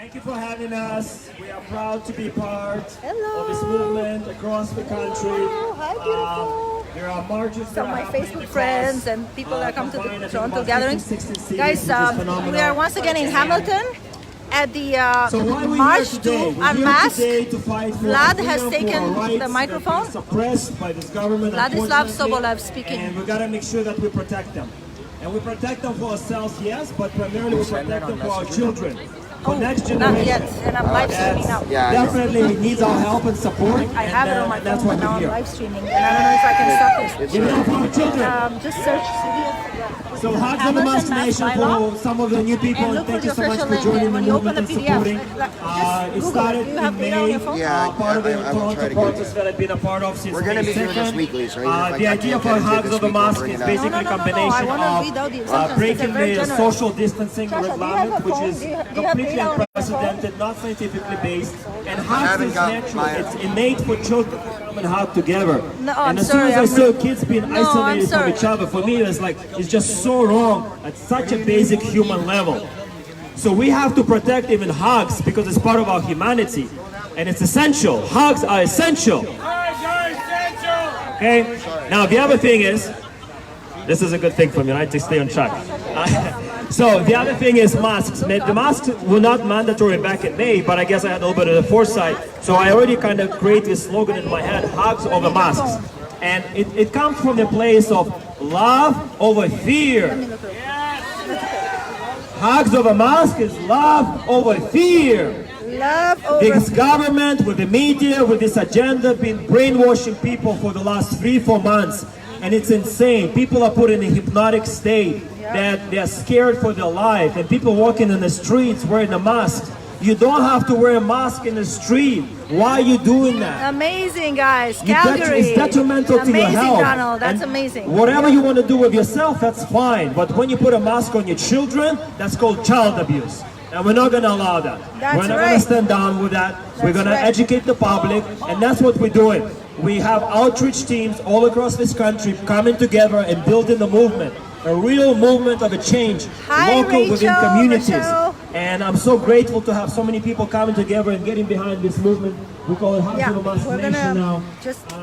Thank you for having us. We are proud to be part Hello. of this movement across the country. Hello. Hi, beautiful. There are marches. Some of my Facebook friends and people that come to the Toronto gatherings. 15, 16 Guys, cities, we are once again in Hamilton at the March to Unmask. Vlad has taken the microphone. Suppressed by this government, Vladislav Sobolev speaking. And we got to make sure that we protect them. And we protect them for ourselves, yes, but primarily we protect them for our children. For next generation. Not yet, and I'm live streaming now. Definitely needs our help and support. I have it on my that's phone, but what now I'm we're live streaming, and I don't know if I can stop this. Give it up for our children. Just search. So HugsOverMasks Nation for some of the new people, and thank you so much for joining the movement and supporting. It started in May, part of the Toronto protest that I've been a part of since We're going to be doing this weekly, so the idea for HugsOverMasks is basically a combination of breaking the social distancing requirement, which is completely unprecedented, not scientifically based, and hugs is natural, it's innate for children to come and hug together. And as soon as I saw kids being isolated from each other, for me it's like, it's just so wrong at such a basic human level. So we have to protect even hugs because it's part of our humanity, and it's essential. Hugs are essential. Okay, now the other thing is, this is a good thing for me, right, to stay on track. So the other thing is masks. The masks were not mandatory back in May, but I guess I had a little bit of the foresight. So I already kind of created this slogan in my head, Hugs over masks. And it comes from the place of love over fear. Hugs over masks is love over fear. Love over This government, with the media, with this agenda, been brainwashing people for the last 3-4 months. And it's insane. People are put in a hypnotic state that they're scared for their life. And people walking in the streets wearing a mask. You don't have to wear a mask in the street. Why are you doing that? Amazing, guys. Calgary. It's detrimental to your health. Amazing, Donald. That's and amazing. Whatever you want to do with yourself, that's fine. But when you put a mask on your children, that's called child abuse. And we're not going to allow that. We're not going to stand down with that. We're going to educate the public. And that's what we're doing. We have outreach teams all across this country coming together and building the movement. A real movement of a change, local within communities. And I'm so grateful to have so many people coming together and getting behind this movement. We call it HugsOverMasks Nation now.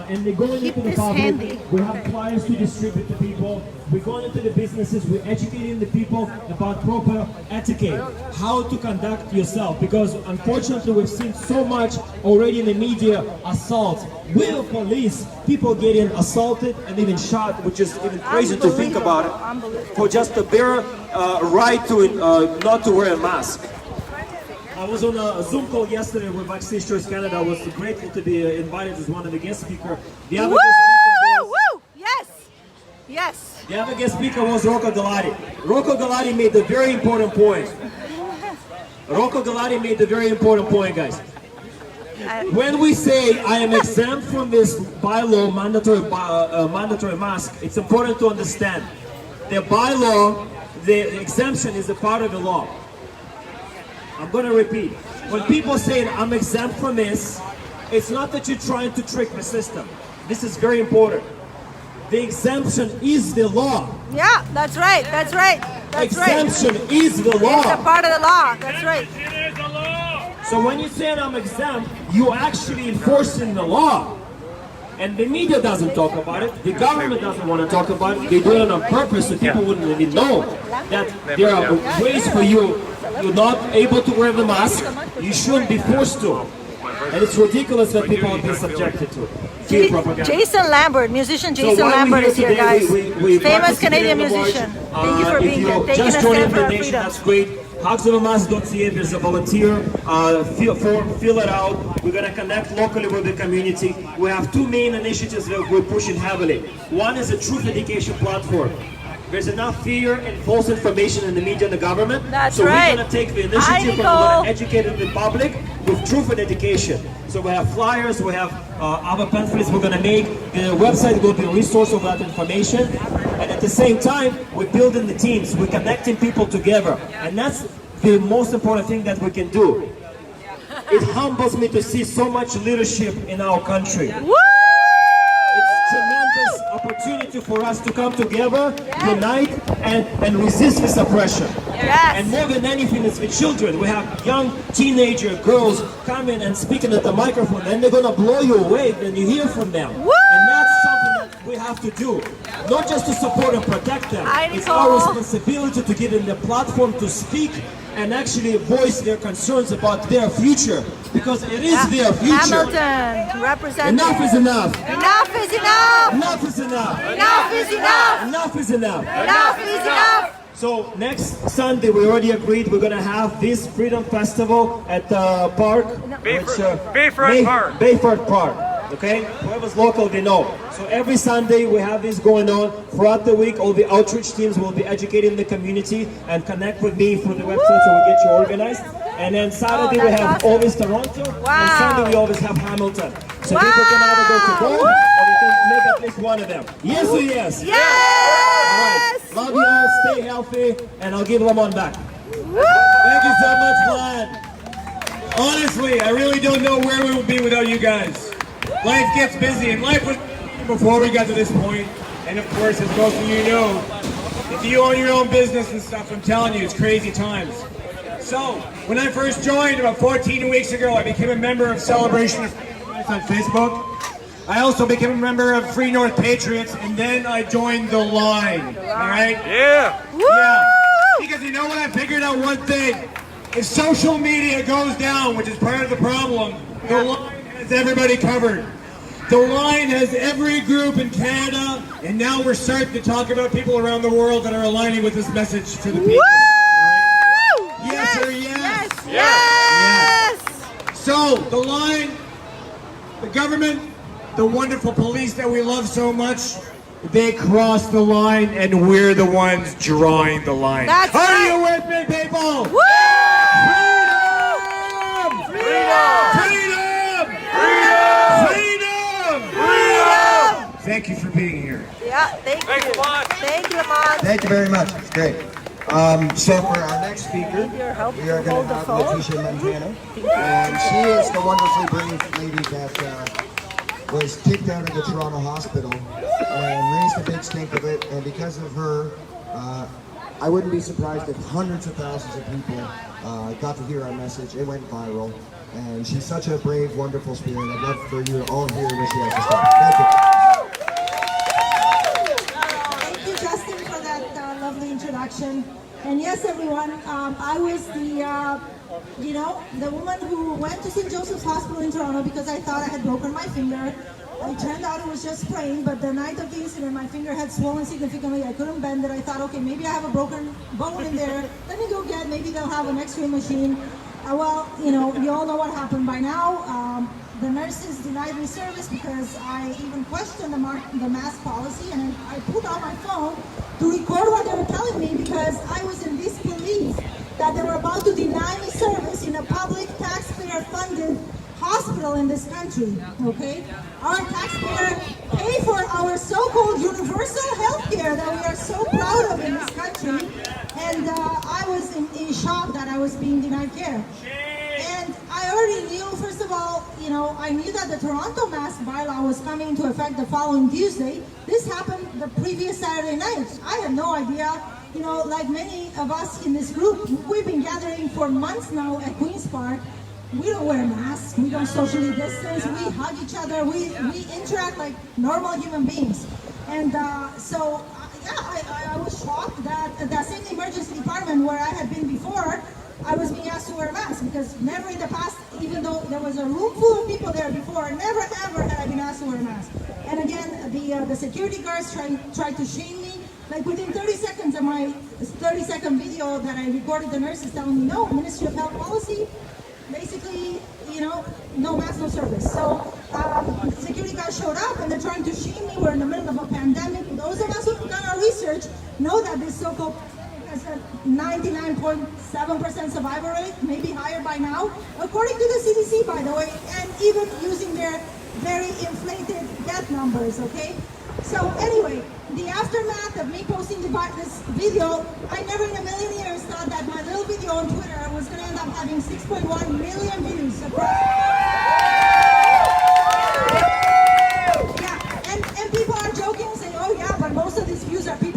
And they're going into the public. We have flyers to distribute to people. We're going into the businesses. We're educating the people about proper etiquette, how to conduct yourself. Because unfortunately, we've seen so much already in the media assault. With police, people getting assaulted and even shot, which is even crazy to think about it, for just the bare right to not to wear a mask. I was on a Zoom call yesterday with Backstage Choice Canada. I was grateful to be invited as one of the guest speakers. The other guest speaker was, Yes. The other guest speaker was Rocco Galati. Rocco Galati made a very important point. Rocco Galati made a very important point, guys. When we say I am exempt from this bylaw mandatory mask, it's important to understand the bylaw, the exemption is a part of the law. I'm going to repeat. When people say I'm exempt from this, it's not that you're trying to trick the system. This is very important. The exemption is the law. Yeah, that's right. That's right. That's exemption is the law. It's a part of the law. That's right. It is the law. So when you say I'm exempt, you're actually enforcing the law. And the media doesn't talk about it. The government doesn't want to talk about it. They do it on purpose so people wouldn't even know that there are ways for you. You're not able to wear the mask. You shouldn't be forced to. And it's ridiculous that people are being subjected to it. Jason Lambert, musician Jason Lambert is here, guys. Famous Canadian musician. Thank you for being here. Taking a stand for our freedom. That's great. HugsOverMasks.ca, there's a volunteer form, fill it out. We're going to connect locally with the community. We have two main initiatives that we're pushing heavily. One is a truth education platform. There's enough fear and false information in the media and the government. That's so right. we're going to take the initiative and we're going to educate the public with truth and education. So we have flyers, we have other pamphlets we're going to make. The website will be a resource of that information. And at the same time, we're building the teams. We're connecting people together. And that's the most important thing that we can do. It humbles me to see so much leadership in our country. Woo! It's a tremendous opportunity opportunity for us to come together, unite, and resist this oppression. Yes. And more than anything, it's the children. We have young teenager girls coming and speaking at the microphone, and they're gonna blow you away when you hear from them. Woo! And that's something that we have to do, not just to support and protect them. It's our responsibility to give them the platform to speak and actually voice their concerns about their future, because it is their future. Hamilton, representing. Enough is enough. Enough is enough. Enough is enough. Enough is enough. Enough is enough. Enough is enough. So next Sunday, we already agreed we're gonna have this Freedom Festival at the park. Bayfront Park. Okay? Whoever's local, they know. So every Sunday we have this going on. Throughout the week, all the outreach teams will be educating the community and connect with me through the website so we get you organized. And then Saturday we have always Toronto, and Sunday we always have Hamilton. So people can either go to both, or they can make at least one of them. Yes or yes? Yes! All right. Love you all, stay healthy, and I'll give Lamont back. Thank you so much, Vlad. Honestly, I really don't know where we would be without you guys. Life gets busy, and life was before we got to this point. And of course, as most of you know, if you own your own business and stuff, I'm telling you, it's crazy times. So, when I first joined about 14 weeks ago, I became a member of Celebration of Freedom on Facebook. I also became a member of Free North Patriots, and then I joined the line. All right? Yeah. Yeah. Because you know what? I figured out one thing. If social media goes down, which is part of the problem, the line has everybody covered. The line has every group in Canada, and now we're starting to talk about people around the world that are aligning with this message to the people. Right? Yes or yes? Yes! So, the line, the government, the wonderful police that we love so much, they cross the line, and we're the ones drawing the line. That's Are right. you with me, people? Woo! Freedom! Freedom! Freedom! Freedom! Thank you for being here. Yeah, thank you. Thank you, Lamont. Thank you very much. It's great. So for our next speaker, Your help we are to going hold to the have phone. Letitia Montana. And she is the wonderfully brave lady that was kicked out of the Toronto hospital and raised a big stink of it. And because of her, I wouldn't be surprised if hundreds of thousands of people got to hear our message. It went viral. And she's such a brave, wonderful spirit. I'd love for you to all hear what she has to say. Thank you. Thank you, Justin, for that lovely introduction. And yes, everyone, I was the woman who went to St. Joseph's Hospital in Toronto because I thought I had broken my finger. It turned out it was just sprained, but the night of the incident, my finger had swollen significantly. I couldn't bend it. I thought, okay, maybe I have a broken bone in there. Let me go get, maybe they'll have an x-ray machine. Well, you all know what happened by now. The nurses denied me service because I even questioned the mask policy, and I pulled out my phone to record what they were telling me because I was in disbelief that they were about to deny me service in a public taxpayer-funded hospital in this country, okay? Our taxpayers pay for our so-called universal health care that we are so proud of in this country, and I was in shock that I was being denied care. And I already knew, first of all, I knew that the Toronto mask bylaw was coming into effect the following Tuesday. This happened the previous Saturday night. I had no idea. Like many of us in this group, we've been gathering for months now at Queen's Park. We don't wear masks, we don't socially distance, we hug each other, we interact like normal human beings. And I was shocked that at the same emergency department where I had been before, I was being asked to wear a mask because never in the past, even though there was a room full of people there before, never ever had I been asked to wear a mask. And again, the security guards tried to shame me. Like within 30 seconds of my 30-second video that I recorded, the nurses telling me, no, Ministry of Health policy, basically, no mask, no service. So security guys showed up and they're trying to shame me. We're in the middle of a pandemic. Those of us who've done our research know that this so-called has a 99.7% survival rate, maybe higher by now, according to the CDC, by the way, and even using their very inflated death numbers, okay? So anyway, the aftermath of me posting this video, I never in a million years thought that my little video on Twitter was going to end up having 6.1 million views. Yeah, and people are joking and saying, oh yeah, but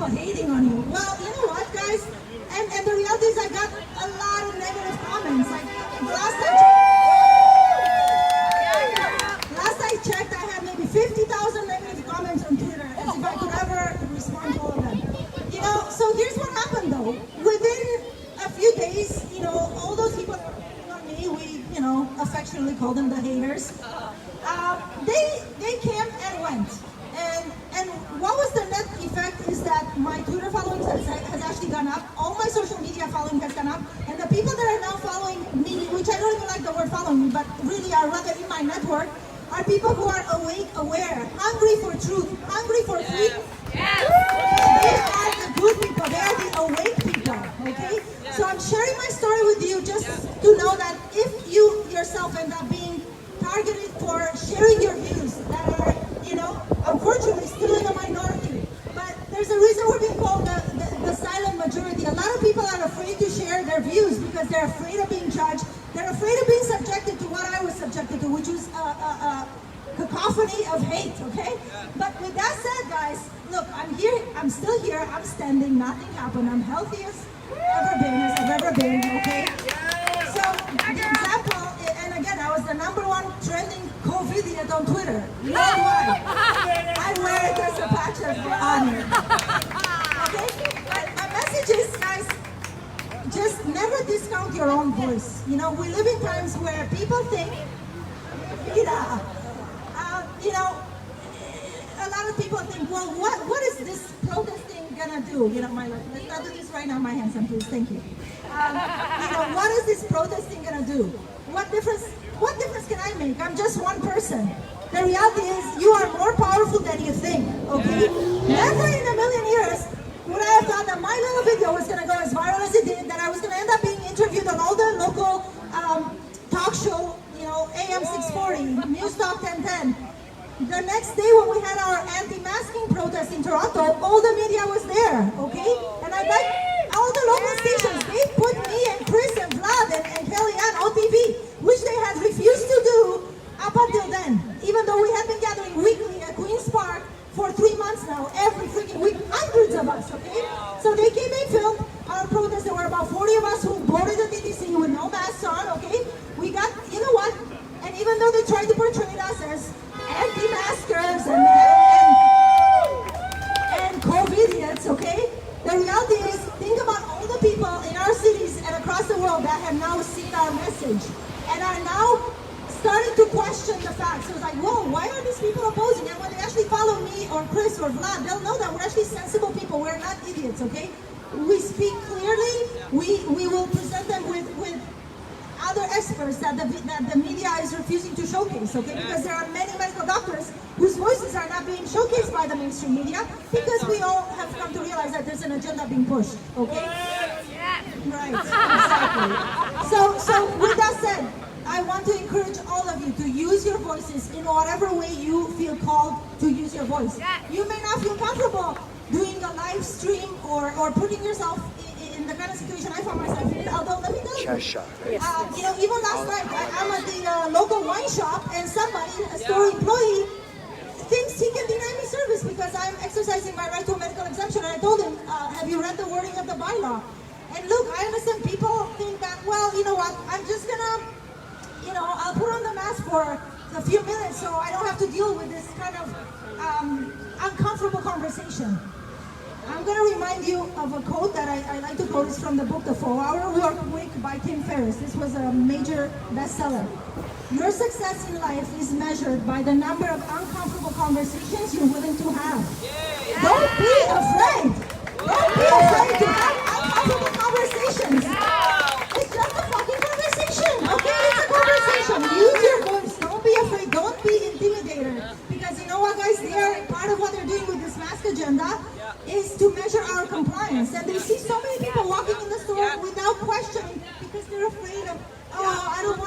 people hating on you. Well, you know what, guys? And the reality is I got a lot of negative comments. Like, last I checked, I had maybe 50,000 negative comments on Twitter, as if I could ever respond to all of them. You know, so here's what happened though. Within a few days, you know, all those people that were hating on me, we, you know, affectionately call them the haters, they came and went. And what was the net effect is that my Twitter following has actually gone up, all my social media following has gone up, and the people that are now following me, which I don't even like the word following me, but really are rather in my network, are people who are awake, aware, hungry for truth, hungry for freedom. Yes. They are the good people, they are the awake people, okay? So I'm sharing my story with you just to know that if you yourself end up being targeted for sharing your views that are, you know, unfortunately still in a minority, but there's a reason we're being called the silent majority. A lot of people are afraid to share their views because they're afraid of being judged. They're afraid of being subjected to what I was subjected to, which was a cacophony of hate, okay? But with that said, guys, look, I'm here, I'm still here, I'm standing, nothing happened, I'm healthy as I've ever been, okay? So, the example, and again, I was the #1 trending COVID on Twitter. Worldwide. I wear it as a patch of honor. Okay? But my message is, guys, just never discount your own voice. You know, we live in times where people think, you know, a lot of people think, well, what is this protesting gonna do? You know, let's not do this right now, my hands, please, thank you. You know, what is this protesting gonna do? What difference can I make? I'm just one person. The reality is, you are more powerful than you think, okay? Never in a million years would I have thought that my little video was gonna go as viral as it did, that I was gonna end up being interviewed on all the local talk show, you know, AM 640, News Talk 1010. The next day when we had our anti-masking protest in Toronto, all the media was there, okay? And I'd like all the local stations, they put me and Chris and Vlad and Hayley on TV, which they had refused to do up until then. Even though we had been gathering weekly at Queen's Park for 3 months now, every freaking week, hundreds of us, okay? So they came and filmed our protest. There were about 40 of us who boarded the TTC with no masks on, okay? We got, you know what? And even though they tried to portray us as anti-maskers and COVID-idiots, okay? The reality is, think about all the people in our cities and across the world that have now seen our message and are now starting to question the facts. So it's like, whoa, why are these people opposing? And when they actually follow me or Chris or Vlad, they'll know that we're actually sensible people. We're not idiots, okay? We speak clearly. We will present them with other experts that the media is refusing to showcase, okay? Because there are many medical doctors whose voices are not being showcased by the mainstream media because we all have come to realize that there's an agenda being pushed, okay? Right, exactly. So with that said, I want to encourage all of you to use your voices in whatever way you feel called to use your voice. You may not feel comfortable doing a live stream or putting yourself in the kind of situation I found myself in, although let me tell you, Chasha. you know, even last night, I'm at the local wine shop and somebody, a store employee, thinks he can deny me service because I'm exercising my right to a medical exemption. And I told him, have you read the wording of the bylaw? And look, I understand people think that, well, you know what, I'm just gonna, you know, I'll put on the mask for a few minutes so I don't have to deal with this kind of uncomfortable conversation. I'm going to remind you of a quote that I like to quote. It's from the book The 4-Hour Work Week by Tim Ferriss. This was a major bestseller. Your success in life is measured by the number of uncomfortable conversations you're willing to have. Don't be afraid. Don't be afraid to have uncomfortable conversations. It's just a fucking conversation, okay? It's a conversation. Use your voice. Don't be afraid. Don't be intimidated. Because you know what, guys? Part of what they're doing with this mask agenda is to measure our compliance. And they see so many people walking in the store without questioning because they're afraid of, oh, I don't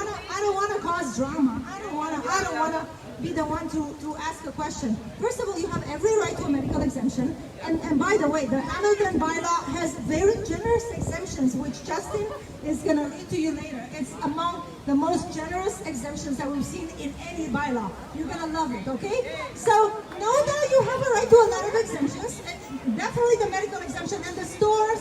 want to cause drama. I don't want to be the one to ask a question. First of all, you have every right to a medical exemption. And by the way, the Hamilton bylaw has very generous exemptions, which Justin is going to read to you later. It's among the most generous exemptions that we've seen in any bylaw. You're going to love it, okay? So know that you have a right to a lot of exemptions, definitely the medical exemption, and the store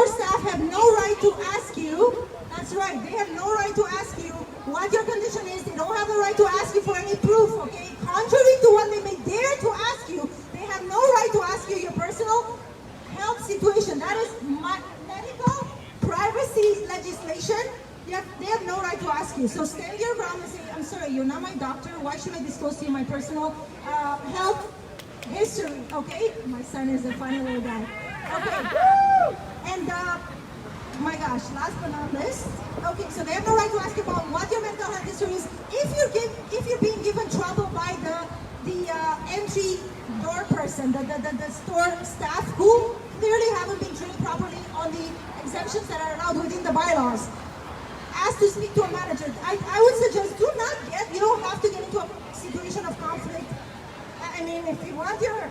staff have no right to ask you. That's right, they have no right to ask you what your condition is. They don't have the right to ask you for any proof, okay? Contrary to what they may dare to ask you, they have no right to ask you your personal health situation. That is medical privacy legislation. They have no right to ask you. So stand your ground and say, I'm sorry, you're not my doctor. Why should I disclose to you my personal health history, okay? My son is a funny little guy. Okay. And my gosh, last but not least, okay, so they have no right to ask you about what your mental health history is. If you're being given trouble by the entry door person, the store staff who clearly haven't been trained properly on the exemptions that are allowed within the bylaws, ask to speak to a manager. I would suggest you don't have to get into a situation of conflict. I mean, if you want your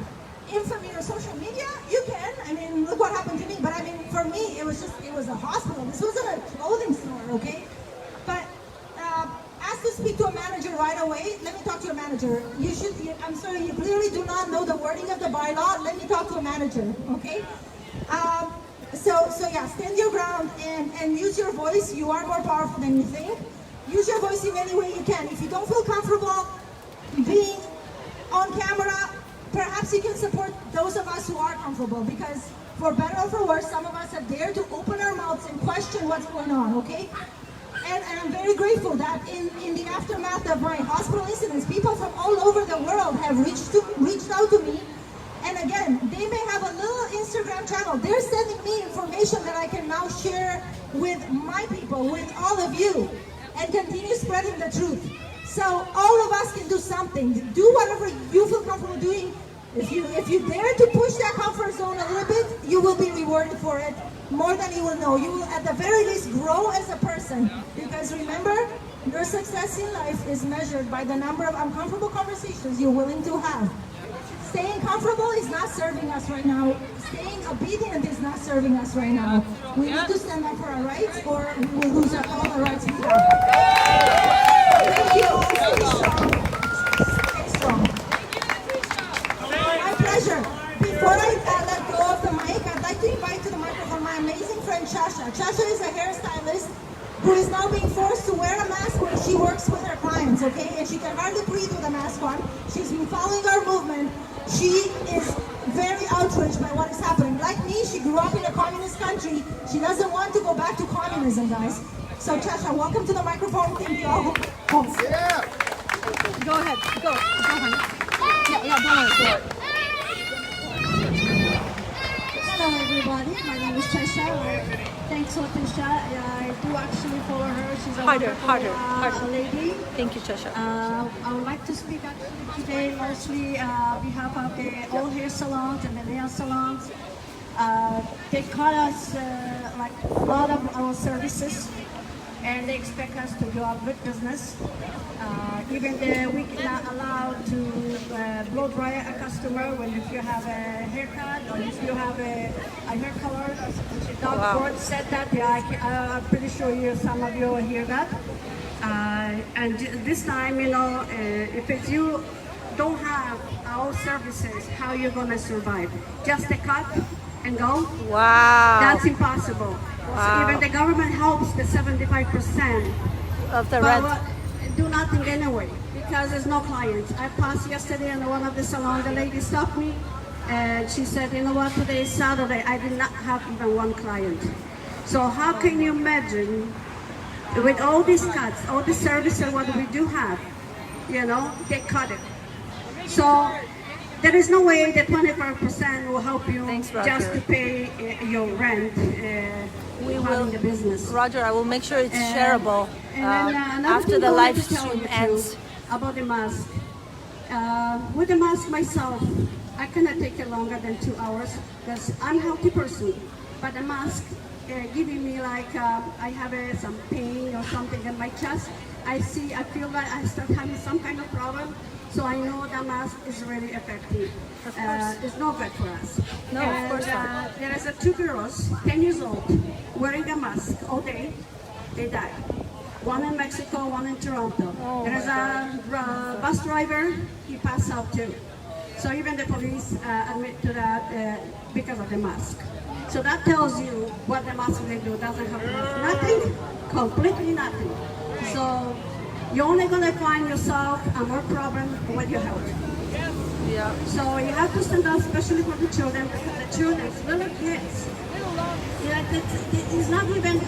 infamy or social media, you can. I mean, look what happened to me. But I mean, for me, it was a hospital. This wasn't a clothing store, okay? But ask to speak to a manager right away. Let me talk to your manager. I'm sorry, you clearly do not know the wording of the bylaw. Let me talk to a manager, okay? So yeah, stand your ground and use your voice. You are more powerful than you think. Use your voice in any way you can. If you don't feel comfortable being on camera, perhaps you can support those of us who are comfortable, because for better or for worse, some of us have dared to open our mouths and question what's going on, okay? And I'm very grateful that in the aftermath of my hospital incidents, people from all over the world have reached out to me. And again, they may have a little Instagram channel. They're sending me information that I can now share with my people, with all of you, and continue spreading the truth. So all of us can do something. Do whatever you feel comfortable doing. If you dare to push that comfort zone a little bit, you will be rewarded for it more than you will know. You will at the very least grow as a person. Because remember, your success in life is measured by the number of uncomfortable conversations you're willing to have. Staying comfortable is not serving us right now. Staying obedient is not serving us right now. We need to stand up for our rights, or we will lose all our rights we have. Thank you all. Stay strong. Stay strong. My pleasure. Before I let go of the mic, I'd like to invite to the microphone my amazing friend Chasha. Chasha is a hairstylist who is now being forced to wear a mask when she works with her clients, okay? And she can hardly breathe with a mask on. She's been following our movement. She is very outraged by what is happening. Like me, she grew up in a communist country. She doesn't want to go back to communism, guys. So Chasha, welcome to the microphone. Thank you all. Yeah. Go ahead. Go, honey. Yeah, don't worry. Hello everybody, my name is Chasha. Thanks Letitia. I do actually follow her. She's a wonderful lady. Thank you, Chasha. I would like to speak actually today mostly on behalf of the all hair salons and the nail salons. They call us like a lot of our services, and they expect us to do a good business. Even though we cannot allow to blow dry a customer when if you have a haircut or if you have a hair color. Doug Ford said that. Yeah, I'm pretty sure some of you will hear that. And this time, if you don't have our services, how are you gonna survive? Just a cut and go? Wow. That's impossible. Wow. So even the government helps the 75% Of the rent. do nothing anyway, because there's no clients. I passed yesterday in one of the salons, the lady stopped me and she said, you know what, today is Saturday, I did not have even one client. So how can you imagine with all these cuts, all the services what we do have, they cut it. So there is no way that 25% will help you. Thanks, just to pay your rent. We will, the business. Roger, I will make sure it's shareable And then, after the live stream ends. About the mask. With the mask myself, I cannot take it longer than 2 hours because I'm a healthy person. But the mask giving me like I have some pain or something in my chest. I feel like I start having some kind of problem. So I know the mask is really effective. It's not good for us. No, of course not. There is 2 girls, 10 years old, wearing a mask all day. They died. One in Mexico, one in Toronto. Oh There is a bus driver, he passed out too. So even the police admit to that because of the mask. So that tells you what the mask will do. Doesn't have nothing, completely nothing. So you're only going to find yourself a more problem with your health. Yeah. So you have to stand up, especially for the children, because the children, little kids, it's not even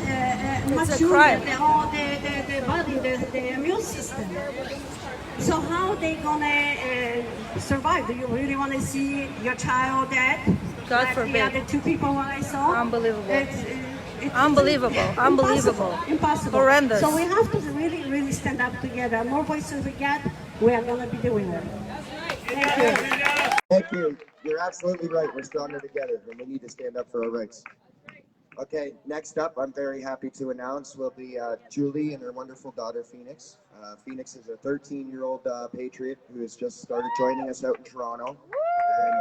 mature, the body, the immune system. So how are they gonna survive? Do you really want to see your child dead? God like forbid. The other two people I saw? Unbelievable. It's Unbelievable. Unbelievable. Impossible. Horrendous. So we have to really, really stand up together. The more voices we get, we are gonna be doing it. Thank you. Thank you. You're absolutely right. We're stronger together, and we need to stand up for our rights. Okay, next up, I'm very happy to announce will be Julie and her wonderful daughter, Phoenix. Phoenix is a 13-year-old patriot who has just started joining us out in Toronto. And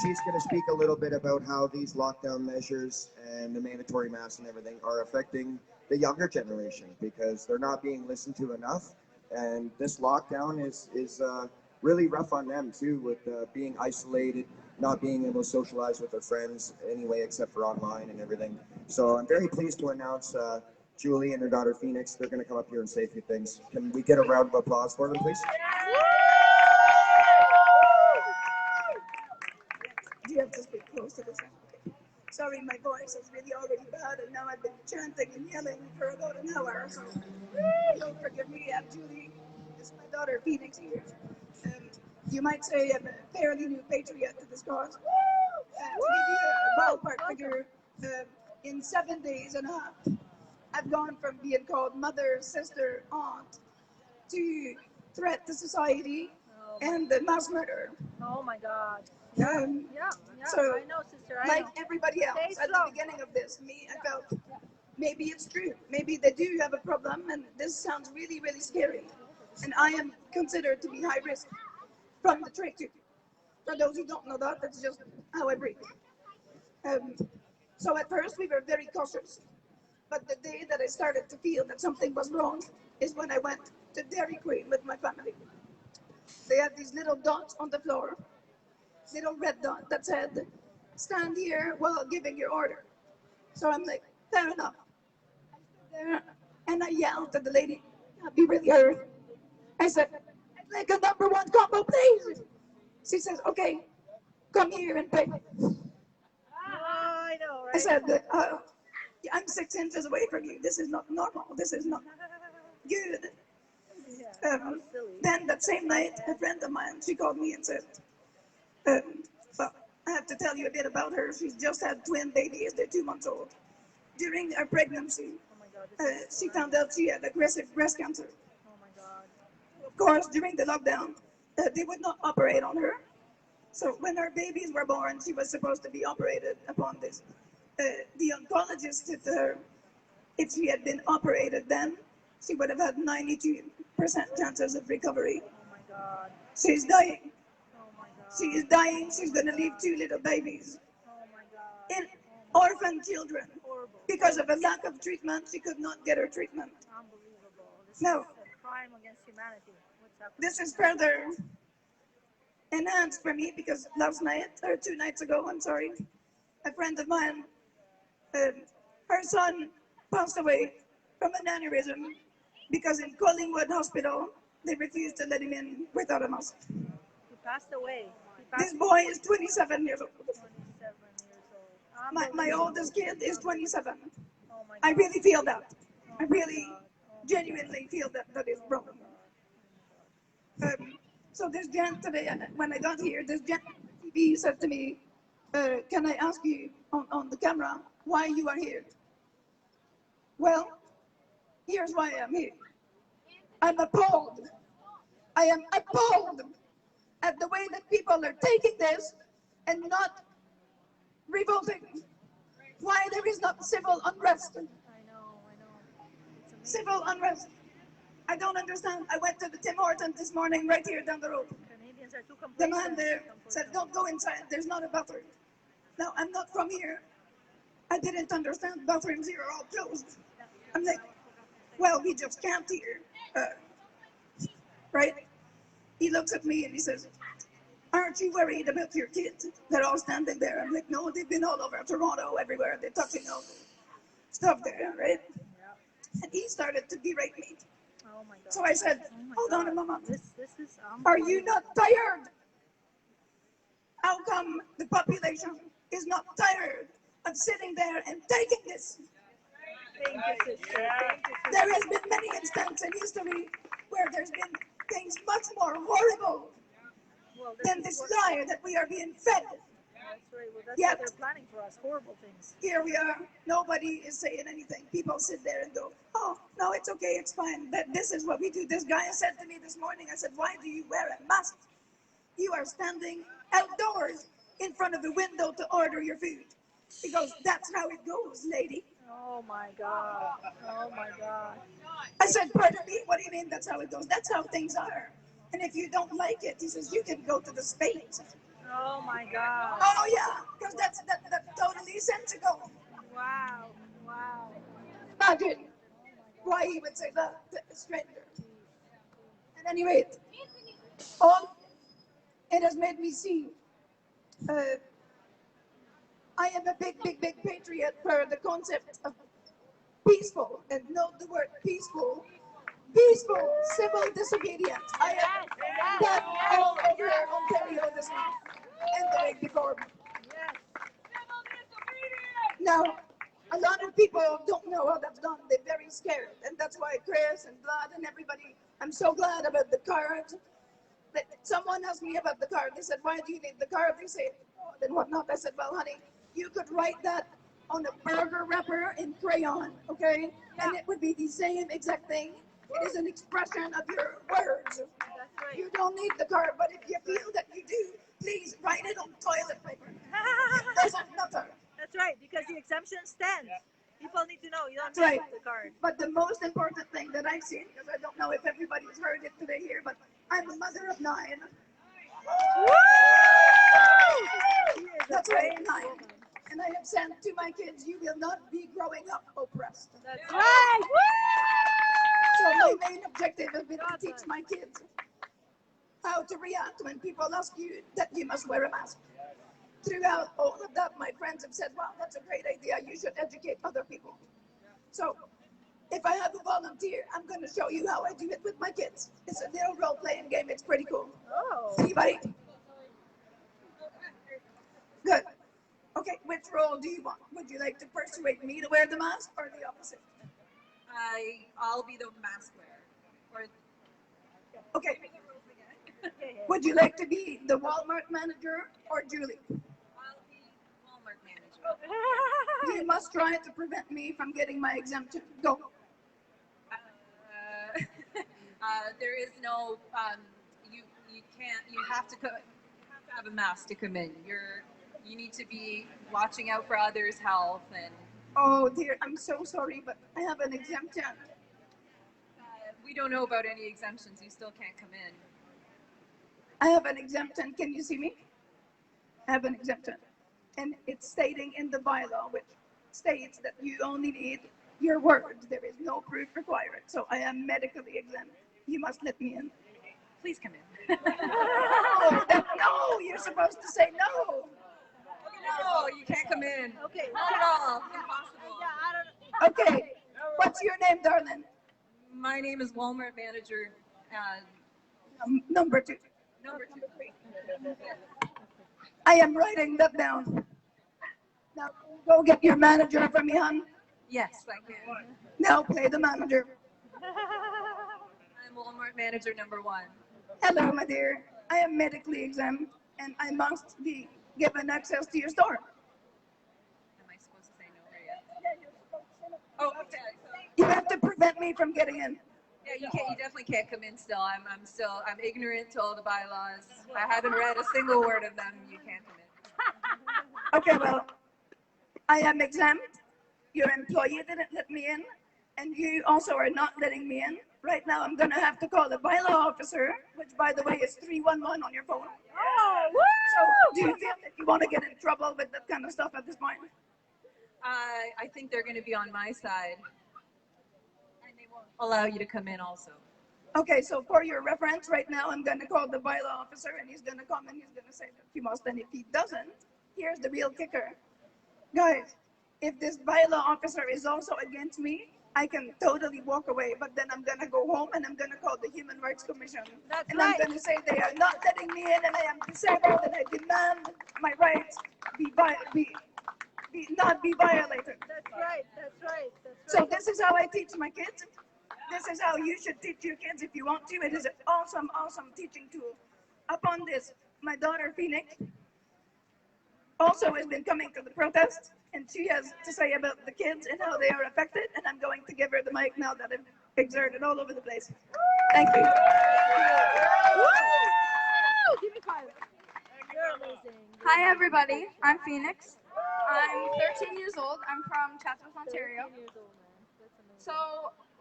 she's going to speak a little bit about how these lockdown measures and the mandatory masks and everything are affecting the younger generation, because they're not being listened to enough. And this lockdown is really rough on them too, with being isolated, not being able to socialize with their friends anyway, except for online and everything. So I'm very pleased to announce Julie and her daughter Phoenix. They're going to come up here and say a few things. Can we get a round of applause for them, please? Do you have to speak close to this? Okay. Sorry, my voice is really already bad, and now I've been chanting and yelling for about an hour. So don't forgive me. I'm Julie. This is my daughter Phoenix here. You might say I'm a fairly new patriot to this cause. To give you a ballpark figure, in 7 days and a half, I've gone from being called mother, sister, aunt, to threat to society and mass murder. Oh my God. So, I know, sister. I like know. everybody else, at the beginning of this, I felt maybe it's true. Maybe they do have a problem, and this sounds really, really scary. And I am considered to be high risk from the trach tube. For those who don't know that, that's just how I breathe. So at first we were very cautious, but the day that I started to feel that something was wrong is when I went to Dairy Queen with my family. They had these little dots on the floor, little red dot that said, "Stand here while giving your order." So I'm like, fair enough. I stood there and I yelled at the lady, "I'll be really hurt." I said, "I'd like a #1 combo, please." She says, "Okay, come here and pay." I know, right? I said, "I'm 6 inches away from you. This is not normal. This is not good." Then that same night, a friend of mine, she called me and said, well, I have to tell you a bit about her. She's just had twin babies. They're 2 months old. During her pregnancy, she found out she had aggressive breast cancer. Oh my God. Of course, during the lockdown, they would not operate on her. So when her babies were born, she was supposed to be operated upon this. The oncologist said to her, if she had been operated then, she would have had 92% chances of recovery. Oh my God. She's dying. Oh my God. She is dying. She's going to leave 2 little babies. Oh my God. In orphan children. Horrible. Because of a lack of treatment, she could not get her treatment. Unbelievable. This No. is a crime against humanity. What's happening? This is further enhanced for me because last night, or 2 nights ago, I'm sorry, a friend of mine, her son passed away from an aneurysm because in Collingwood Hospital, they refused to let him in without a mask. He passed away. This boy is 27 years old. 27 years old. My oldest kid is 27. Oh my God. I really feel that. I really genuinely feel that is wrong. So this gent today, when I got here, this gent on TV said to me, can I ask you on the camera why you are here? Well, here's why I'm here. I'm appalled. I am appalled at the way that people are taking this and not revolting. Why there is not civil unrest. I know. It's amazing. Civil unrest. I don't understand. I went to the Tim Hortons this morning right here down the road. Canadians are too complacent. The man there said, don't go inside. There's not a bathroom. Now, I'm not from here. I didn't understand. Bathrooms here are all closed. I'm like, well, we just camped here. Right? He looks at me and he says, aren't you worried about your kids? They're all standing there. I'm like, no, they've been all over Toronto, everywhere. They're touching all the stuff there, right? And he started to berate me. Oh my God. So I said, hold on a moment. This is. Are you not tired? How come the population is not tired of sitting there and taking this? There has been many instances in history where there's been things much more horrible than this lie that we are being fed. That's right. Well, that's Yet, what they're planning for us. Horrible things. here we are. Nobody is saying anything. People sit there and go, oh, no, it's okay. It's fine. This is what we do. This guy said to me this morning, I said, why do you wear a mask? You are standing outdoors in front of the window to order your food. He goes, that's how it goes, lady. Oh my God. Oh my God. I said, pardon me, what do you mean that's how it goes? That's how things are. And if you don't like it, he says, you can go to the States. Oh my God. Oh yeah, because that's totally sensical. Wow. Wow. Imagine why he would say that to a stranger. At any rate, it has made me see. I am a big patriot for the concept of peaceful, and note the word peaceful civil disobedience. I have that all over Ontario this week and the week before. Now, a lot of people don't know how that's done. They're very scared, and that's why Chris and Vlad and everybody, I'm so glad about the card. Someone asked me about the card. They said, why do you need the card? They say, oh, then whatnot. I said, well, honey, you could write that on a burger wrapper in crayon, okay? And it would be the same exact thing. It is an expression of your words. You don't need the card, but if you feel that you do, please write it on toilet paper. It doesn't matter. That's right, because the exemption stands. People need to know you don't That's need right. the card. But the most important thing that I've seen, because I don't know if everybody's heard it today here, but I'm a mother of 9. That's right, 9. And I have said to my kids, you will not be growing up oppressed. That's right. So my main objective has been to teach my kids how to react when people ask you that you must wear a mask. Throughout all of that, my friends have said, wow, that's a great idea. You should educate other people. So if I have a volunteer, I'm going to show you how I do it with my kids. It's a little role-playing game. It's pretty cool. Oh. Anybody? Good. Okay, which role do you want? Would you like to persuade me to wear the mask or the opposite? I'll be the mask wearer. Okay. Would you like to be the Walmart manager or Julie? I'll be Walmart manager. You must try to prevent me from getting my exemption. Go. There is no, you can't, you have to have a mask to come in. You need to be watching out for others' health and. Oh dear, I'm so sorry, but I have an exemption. We don't know about any exemptions. You still can't come in. I have an exemption. Can you see me? I have an exemption. And it's stating in the bylaw, which states that you only need your word. There is no proof required. So I am medically exempt. You must let me in. Please come in. No, you're supposed to say no. No, you can't come in. Okay. Not at all. Impossible. Yeah, I don't. Okay. What's your name, darling? My name is Walmart manager. Number 2. Number 2. I am writing that down. Now, go get your manager for me, hon. Yes, I can. Now play the manager. I'm Walmart manager number 1. Hello, my dear. I am medically exempt, and I must be given access to your store. Am I supposed to say no or yes? Oh, okay. You have to prevent me from getting in. Yeah, you can't. You definitely can't come in still. I'm ignorant to all the bylaws. I haven't read a single word of them. You can't come in. Okay, well, I am exempt. Your employee didn't let me in, and you also are not letting me in. Right now, I'm going to have to call the bylaw officer, which, by the way, is 311 on your phone. Oh, woo! So, do you feel that you want to get in trouble with that kind of stuff at this point? I think they're going to be on my side. And they won't allow you to come in also. Okay, so for your reference, right now I'm going to call the bylaw officer, and he's going to come and he's going to say that he must. And if he doesn't, here's the real kicker. Guys, if this bylaw officer is also against me, I can totally walk away, but then I'm going to go home and I'm going to call the Human Rights Commission. And I'm going to say they are not letting me in and I am disabled and I demand my rights not be violated. That's right. That's right. So this is how I teach my kids. This is how you should teach your kids if you want to. It is an awesome, awesome teaching tool. Upon this, my daughter Phoenix also has been coming to the protest, and she has to say about the kids and how they are affected, and I'm going to give her the mic now that I've exerted all over the place. Thank you. Give me 5. You're amazing. Hi everybody, I'm Phoenix. I'm 13 years old. I'm from Chatsworth, Ontario. So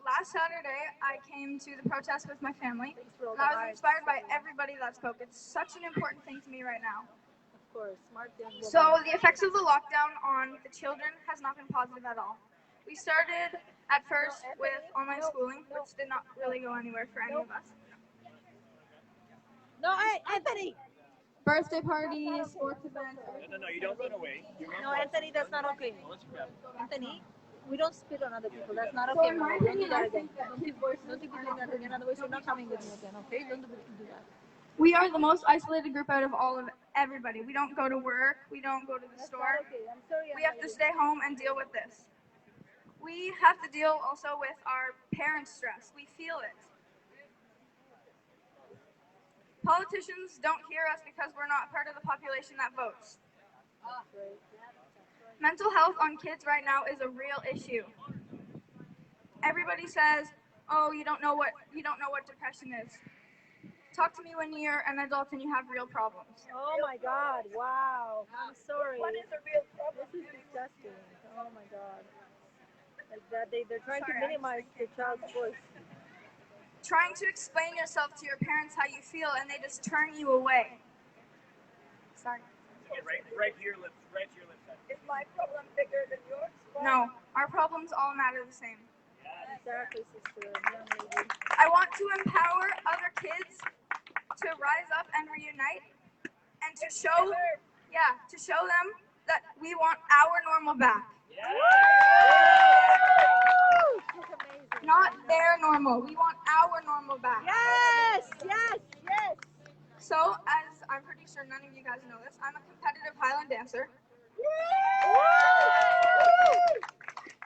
last Saturday I came to the protest with my family, and I was inspired by everybody that spoke. It's such an important thing to me right now. So the effects of the lockdown on the children has not been positive at all. We started at first with online schooling, which did not really go anywhere for any of us. No, hey, Anthony. Birthday parties, sports events. No, you don't run away. No, Anthony, that's not okay. Anthony, we don't spit on other people. That's not okay. Don't do that again. Don't keep doing that again. Otherwise, you're not coming with me again, okay? Don't do that. We are the most isolated group out of all of everybody. We don't go to work. We don't go to the store. Okay, I'm sorry. We have to stay home and deal with this. We have to deal also with our parents' stress. We feel it. Politicians don't hear us because we're not part of the population that votes. Mental health on kids right now is a real issue. Everybody says, "Oh, you don't know what depression is." Talk to me when you're an adult and you have real problems. Oh my God! Wow! I'm sorry. What is the real problem? This is disgusting. Oh my God! Like that, they're trying to minimize the child's voice. Trying to explain yourself to your parents how you feel, and they just turn you away. Sorry. Right to your lips. Right to your lips. Is my problem bigger than yours? No, our problems all matter the same. Exactly, sister. Young lady. I want to empower other kids to rise up and reunite, and to show them that we want our normal back. Not their normal. We want our normal back. Yes, yes, yes. So, as I'm pretty sure none of you guys know this, I'm a competitive Highland dancer.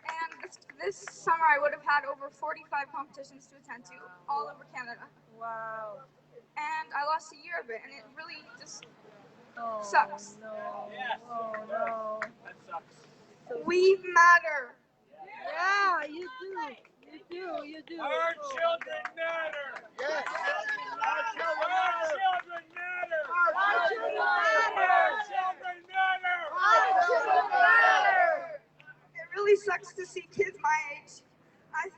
And this summer I would have had over 45 competitions to attend to, all over Canada. Wow. And I lost a year of it, and it really just sucks. No. Oh no. That sucks. We matter. Yeah, you do. You do. Our children matter. Yes. Our children matter. Our children matter. Our children matter. Our children matter. It really sucks to see kids my age.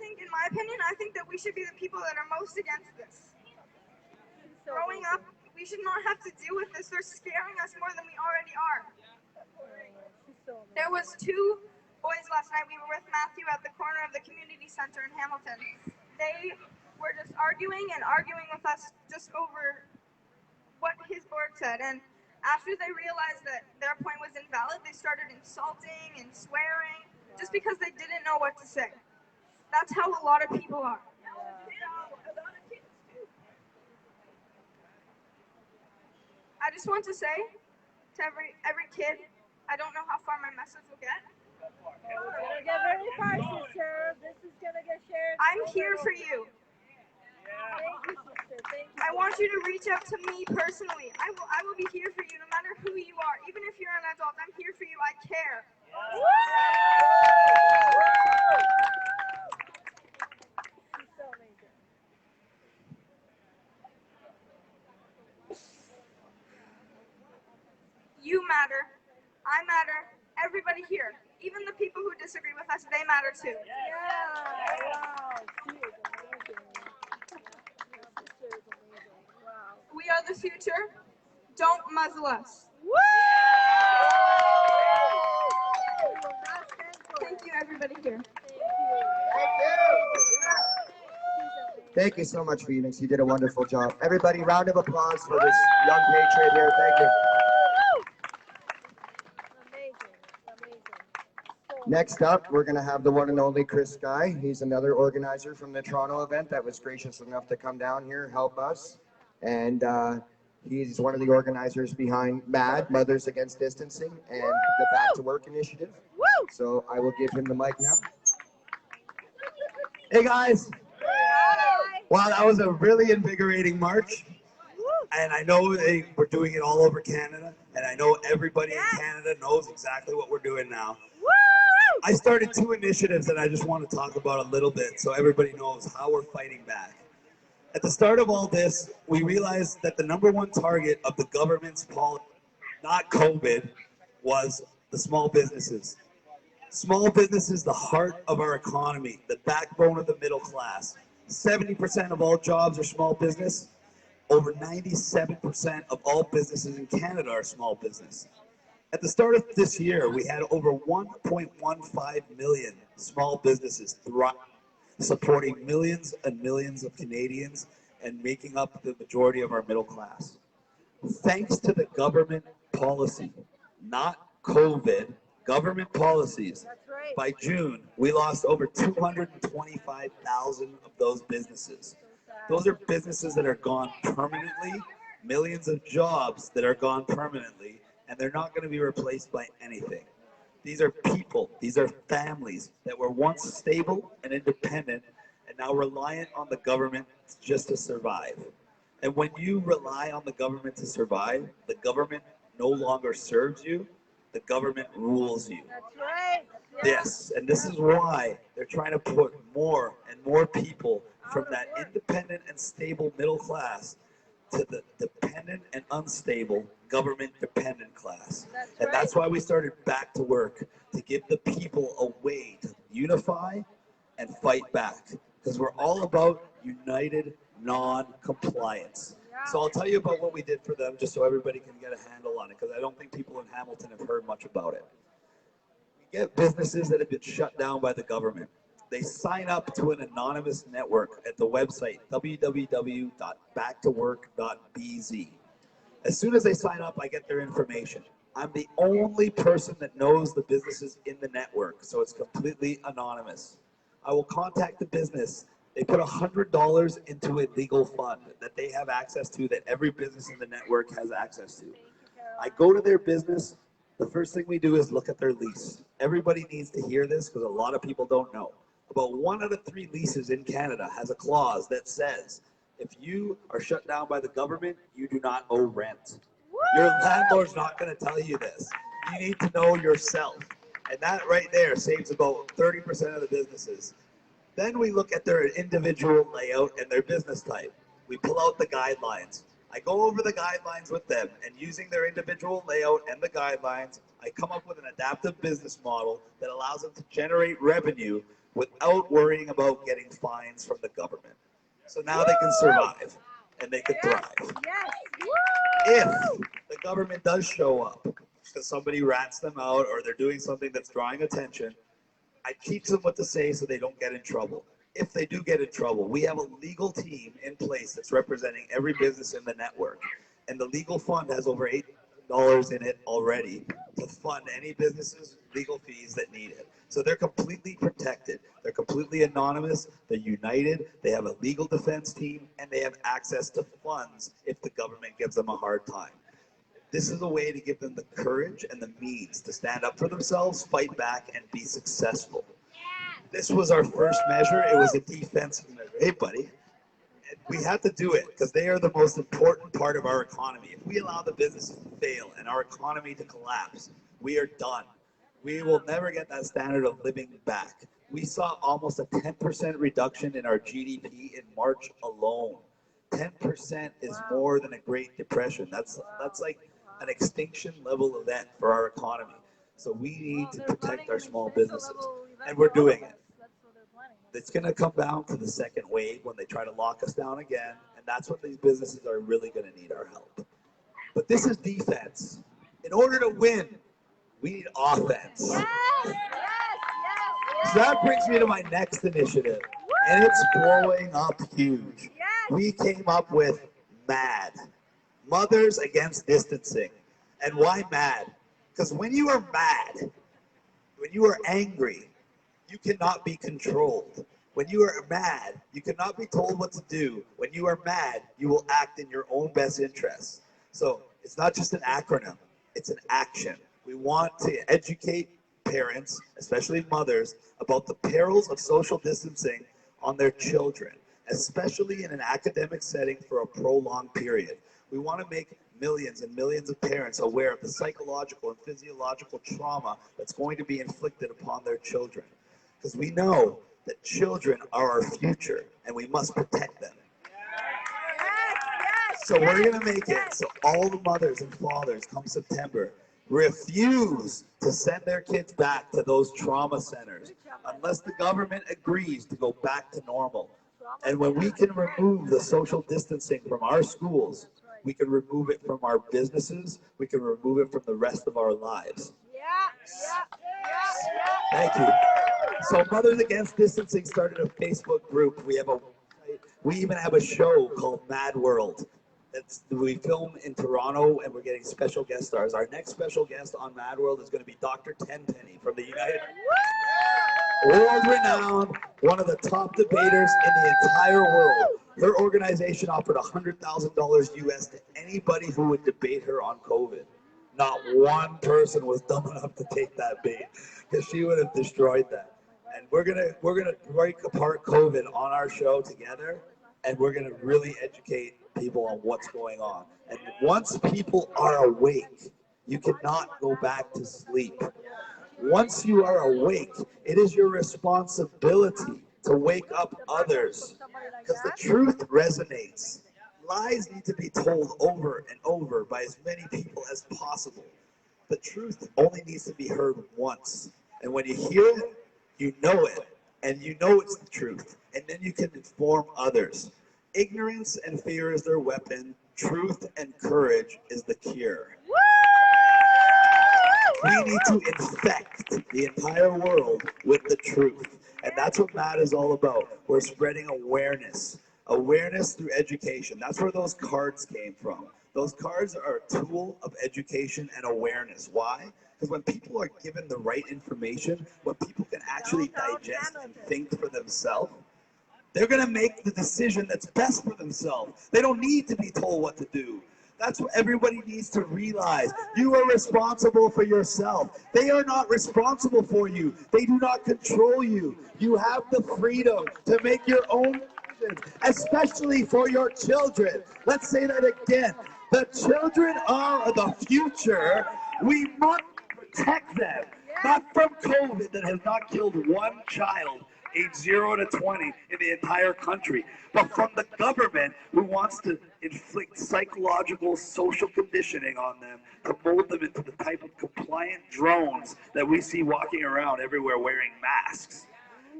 In my opinion, I think that we should be the people that are most against this. Growing up, we should not have to deal with this. They're scaring us more than we already are. There was 2 boys last night. We were with Matthew at the corner of the community center in Hamilton. They were just arguing with us just over what his board said. And after they realized that their point was invalid, they started insulting and swearing just because they didn't know what to say. That's how a lot of people are. I just want to say to every kid, I don't know how far my message will get. It's gonna get very far, sister. This is gonna get shared. I'm here for you. Thank you, sister. Thank you. I want you to reach out to me personally. I will be here for you no matter who you are. Even if you're an adult, I'm here for you. I care. She's so amazing. You matter. I matter. Everybody here. Even the people who disagree with us, they matter too. Yeah. Wow. She is amazing. Your sister is amazing. Wow. We are the future. Don't muzzle us. Woo! Thank Thank you, everybody here. you. Thank you. She's amazing. Thank you so much, Phoenix. You did a wonderful job. Everybody, round of applause for this young patriot here. Thank you. Next up, we're going to have the one and only Chris Guy. He's another organizer from the Toronto event that was gracious enough to come down here, help us. And he's one of the organizers behind MAD, Mothers Against Distancing, and the Back to Work initiative. So I will give him the mic now. Hey guys. Wow, that was a really invigorating march. And I know they were doing it all over Canada. And I know everybody in Canada knows exactly what we're doing now. I started 2 initiatives that I just want to talk about a little bit so everybody knows how we're fighting back. At the start of all this, we realized that the #1 target of the government's policy, not COVID, was the small businesses. Small businesses, the heart of our economy, the backbone of the middle class. 70% of all jobs are small business. Over 97% of all businesses in Canada are small business. At the start of this year, we had over 1.15 million small businesses thriving, supporting millions and millions of Canadians and making up the majority of our middle class. Thanks to the government policy, not COVID, government policies, by June, we lost over 225,000 of those businesses. Those are businesses that are gone permanently, millions of jobs that are gone permanently, and they're not going to be replaced by anything. These are people, these are families that were once stable and independent and now reliant on the government just to survive. And when you rely on the government to survive, the government no longer serves you, the government rules you. That's right. Yes, and this is why they're trying to put more and more people from that independent and stable middle class to the dependent and unstable government-dependent class. And that's why we started Back to Work, to give the people a way to unify and fight back. Because we're all about united non-compliance. So I'll tell you about what we did for them, just so everybody can get a handle on it, because I don't think people in Hamilton have heard much about it. We get businesses that have been shut down by the government. They sign up to an anonymous network at the website www.BacktoWork.bz. As soon as they sign up, I get their information. I'm the only person that knows the businesses in the network, so it's completely anonymous. I will contact the business. They put $100 into a legal fund that they have access to, that every business in the network has access to. I go to their business. The first thing we do is look at their lease. Everybody needs to hear this because a lot of people don't know. About 1 out of 3 leases in Canada has a clause that says, if you are shut down by the government, you do not owe rent. Your landlord's not going to tell you this. You need to know yourself. And that right there saves about 30% of the businesses. Then we look at their individual layout and their business type. We pull out the guidelines. I go over the guidelines with them, and using their individual layout and the guidelines, I come up with an adaptive business model that allows them to generate revenue without worrying about getting fines from the government. So now they can survive and they can thrive. If the government does show up because somebody rats them out or they're doing something that's drawing attention, I teach them what to say so they don't get in trouble. If they do get in trouble, we have a legal team in place that's representing every business in the network. And the legal fund has over $8 in it already to fund any businesses' legal fees that need it. So they're completely protected. They're completely anonymous. They're united. They have a legal defense team, and they have access to funds if the government gives them a hard time. This is a way to give them the courage and the means to stand up for themselves, fight back, and be successful. This was our first measure. It was a defensive measure. Hey, buddy. And we had to do it because they are the most important part of our economy. If we allow the businesses to fail and our economy to collapse, we are done. We will never get that standard of living back. We saw almost a 10% reduction in our GDP in March alone. 10% is more than a Great Depression. That's like an extinction level event for our economy. So we need to protect our small businesses, and we're doing it. It's going to come down to the second wave when they try to lock us down again, and that's when these businesses are really going to need our help. But this is defense. In order to win, we need offense. So that brings me to my next initiative. and it's blowing up huge. We came up with MAD, Mothers Against Distancing. And why MAD? Because when you are mad, when you are angry, you cannot be controlled. When you are mad, you cannot be told what to do. When you are mad, you will act in your own best interests. So it's not just an acronym, it's an action. We want to educate parents, especially mothers, about the perils of social distancing on their children, especially in an academic setting for a prolonged period. We want to make millions and millions of parents aware of the psychological and physiological trauma that's going to be inflicted upon their children. Because we know that children are our future and we must protect them. So we're going to make it so all the mothers and fathers come September refuse to send their kids back to those trauma centers unless the government agrees to go back to normal. And when we can remove the social distancing from our schools, we can remove it from our businesses, we can remove it from the rest of our lives. Thank you. So Mothers Against Distancing started a Facebook group. We even have a show called Mad World. We film in Toronto and we're getting special guest stars. Our next special guest on Mad World is going to be Dr. Tenpenny from the United world-renowned, one of the top debaters in the entire world. Her organization offered $100,000 US to anybody who would debate her on COVID. Not one person was dumb enough to take that bait, because she would have destroyed that. And we're gonna break apart COVID on our show together, and we're gonna really educate people on what's going on. And once people are awake, you cannot go back to sleep. Once you are awake, it is your responsibility to wake up others, because the truth resonates. Lies need to be told over and over by as many people as possible. The truth only needs to be heard once. And when you hear it, you know it, and you know it's the truth. And then you can inform others. Ignorance and fear is their weapon. Truth and courage is the cure. We need to infect the entire world with the truth. And that's what MAD is all about. We're spreading awareness. Awareness through education. That's where those cards came from. Those cards are a tool of education and awareness. Why? Because when people are given the right information, when people can actually digest and think for themselves, they're going to make the decision that's best for themselves. They don't need to be told what to do. That's what everybody needs to realize. You are responsible for yourself. They are not responsible for you. They do not control you. You have the freedom to make your own decisions, especially for your children. Let's say that again. The children are the future. We must protect them, not from COVID that has not killed one child age 0 to 20 in the entire country, but from the government who wants to inflict psychological, social conditioning on them to mold them into the type of compliant drones that we see walking around everywhere wearing masks.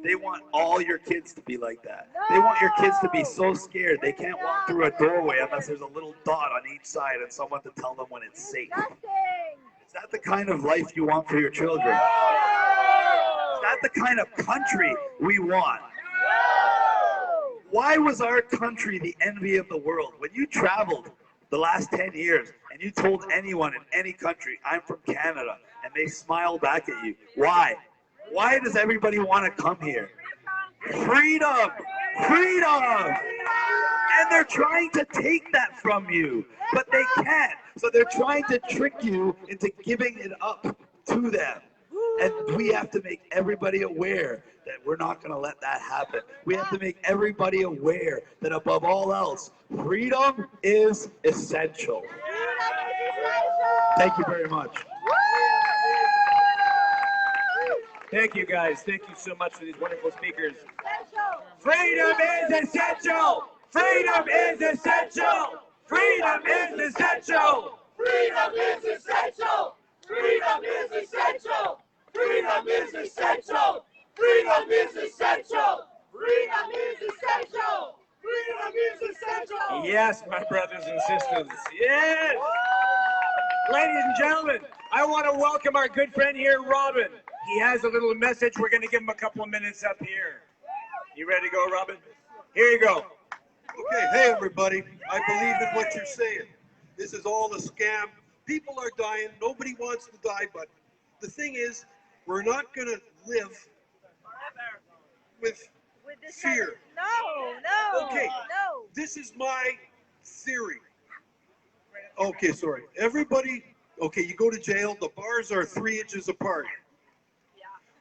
They want all your kids to be like that. They want your kids to be so scared they can't walk through a doorway unless there's a little dot on each side and someone to tell them when it's safe. Is that the kind of life you want for your children? Is that the kind of country we want? Why was our country the envy of the world? When you traveled the last 10 years and you told anyone in any country, I'm from Canada, and they smile back at you. Why? Why does everybody want to come here? Freedom! Freedom! And they're trying to take that from you, but they can't. So they're trying to trick you into giving it up to them. And we have to make everybody aware that we're not going to let that happen. We have to make everybody aware that above all else, freedom is essential. Thank you very much. Thank you, guys. Thank you so much for these wonderful speakers. Freedom is essential! Freedom is essential! Freedom is essential! Freedom is essential! Freedom is essential! Freedom is essential! Freedom is essential! Freedom is essential! Freedom is essential! Yes, my brothers and sisters. Yes! Ladies and gentlemen, I want to welcome our good friend here, Robin. He has a little message. We're going to give him a couple of minutes up here. You ready to go, Robin? Here you go. Okay, hey everybody. I believe in what you're saying. This is all a scam. People are dying. Nobody wants to die, but the thing is, we're not going to live with fear. No. Okay, No. this is my theory. Okay, sorry. Everybody, okay, you go to jail, the bars are 3 inches apart.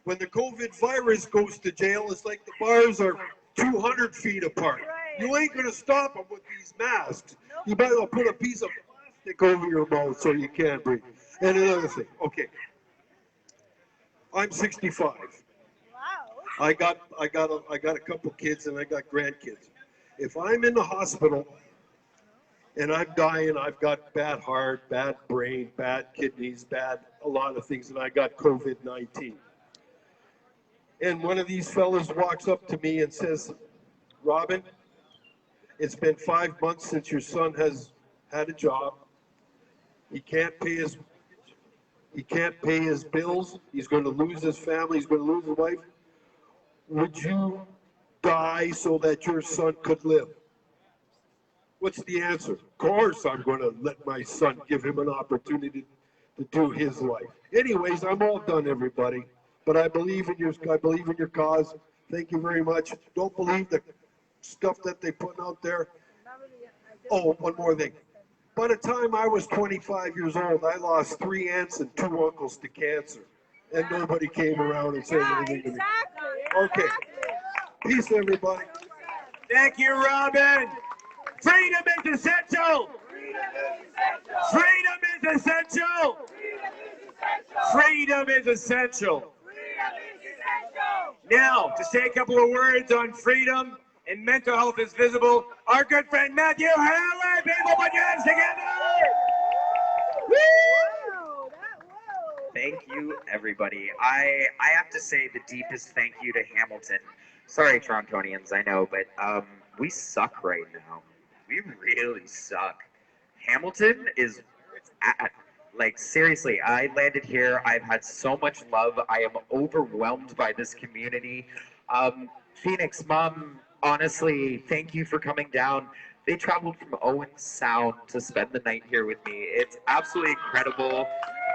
When the COVID virus goes to jail, it's like the bars are 200 feet apart. You ain't going to stop them with these masks. You might as well put a piece of plastic over your mouth so you can't breathe. And another thing, okay. I'm 65. I got a couple kids and I got grandkids. If I'm in the hospital and I'm dying, I've got bad heart, bad brain, bad kidneys, a lot of things, and I got COVID-19. And one of these fellas walks up to me and says, Robin, it's been 5 months since your son has had a job. He can't pay his bills. He's going to lose his family. He's going to lose his wife. Would you die so that your son could live? What's the answer? Of course I'm going to let my son, give him an opportunity to do his life. Anyways, I'm all done, everybody. But I believe in your cause. Thank you very much. Don't believe the stuff that they put out there. Oh, one more thing. By the time I was 25 years old, I lost 3 aunts and 2 uncles to cancer. And nobody came around and said anything to me. Okay. Peace, everybody. Thank you, Robin. Freedom is essential. Freedom is essential. Freedom is essential. Now, to say a couple of words on freedom and mental health is visible, our good friend Matthew Hayley. People, put your hands together. Woo! Thank you, everybody. I have to say the deepest thank you to Hamilton. Sorry, Torontonians, I know, but we suck right now. We really suck. Hamilton is at, like, seriously, I landed here. I've had so much love. I am overwhelmed by this community. Phoenix, Mom, honestly, thank you for coming down. They traveled from Owen Sound to spend the night here with me. It's absolutely incredible.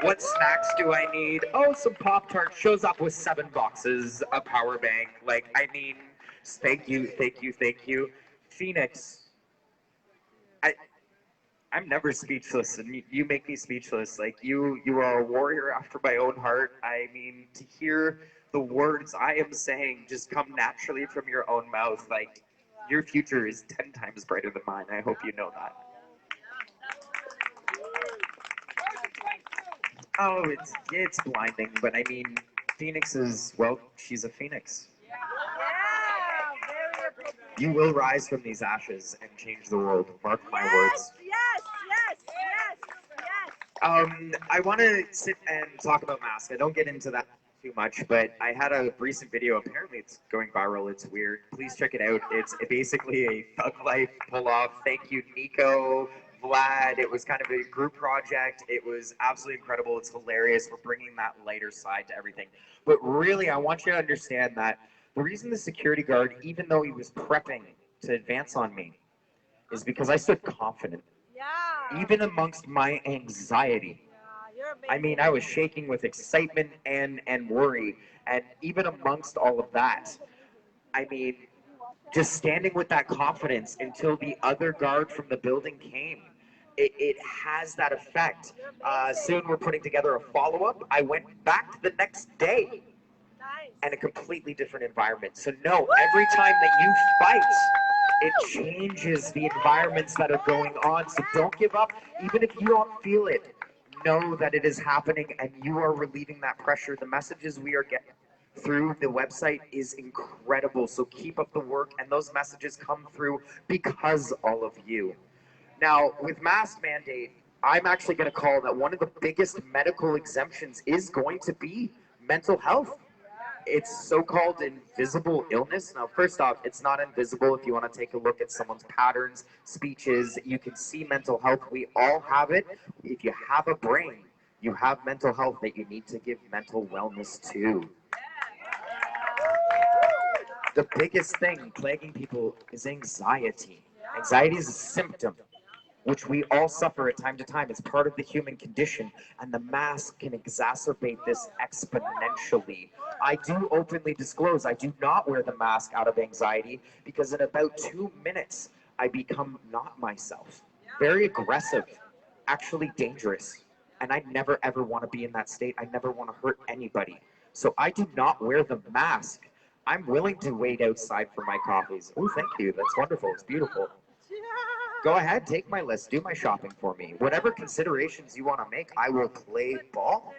What snacks do I need? Oh, some Pop-Tarts. Shows up with 7 boxes, a power bank. Like, I mean, thank you, thank you, thank you. Phoenix, I'm never speechless, and you make me speechless. Like, you are a warrior after my own heart. I mean, to hear the words I am saying just come naturally from your own mouth, like, your future is 10 times brighter than mine. I hope you know that. Oh, it's blinding, but I mean, Phoenix is, well, she's a phoenix. You will rise from these ashes and change the world. Mark my words. I want to sit and talk about masks. I don't get into that too much, but I had a recent video. Apparently, it's going viral. It's weird. Please check it out. It's basically a thug life pull-off. Thank you, Nico, Vlad. It was kind of a group project. It was absolutely incredible. It's hilarious. We're bringing that lighter side to everything. But really, I want you to understand that the reason the security guard, even though he was prepping to advance on me, is because I stood confident. Even amongst my anxiety. I mean, I was shaking with excitement and worry. And even amongst all of that, I mean, just standing with that confidence until the other guard from the building came. It has that effect. Soon we're putting together a follow-up. I went back the next day. And a completely different environment. So no, every time that you fight, it changes the environments that are going on. So don't give up. Even if you don't feel it, know that it is happening and you are relieving that pressure. The messages we are getting through the website is incredible. So keep up the work, and those messages come through because all of you. Now, with mask mandate, I'm actually going to call that one of the biggest medical exemptions is going to be mental health. It's so-called invisible illness. Now, first off, it's not invisible. If you want to take a look at someone's patterns, speeches, you can see mental health. We all have it. If you have a brain, you have mental health that you need to give mental wellness to. The biggest thing plaguing people is anxiety. Anxiety is a symptom which we all suffer at time to time. It's part of the human condition, and the mask can exacerbate this exponentially. I do openly disclose I do not wear the mask out of anxiety, because in about 2 minutes, I become not myself. Very aggressive, actually dangerous. And I never ever want to be in that state. I never want to hurt anybody. So I do not wear the mask. I'm willing to wait outside for my coffees. Oh, thank you. That's wonderful. It's beautiful. Go ahead, take my list, do my shopping for me. Whatever considerations you want to make, I will play ball.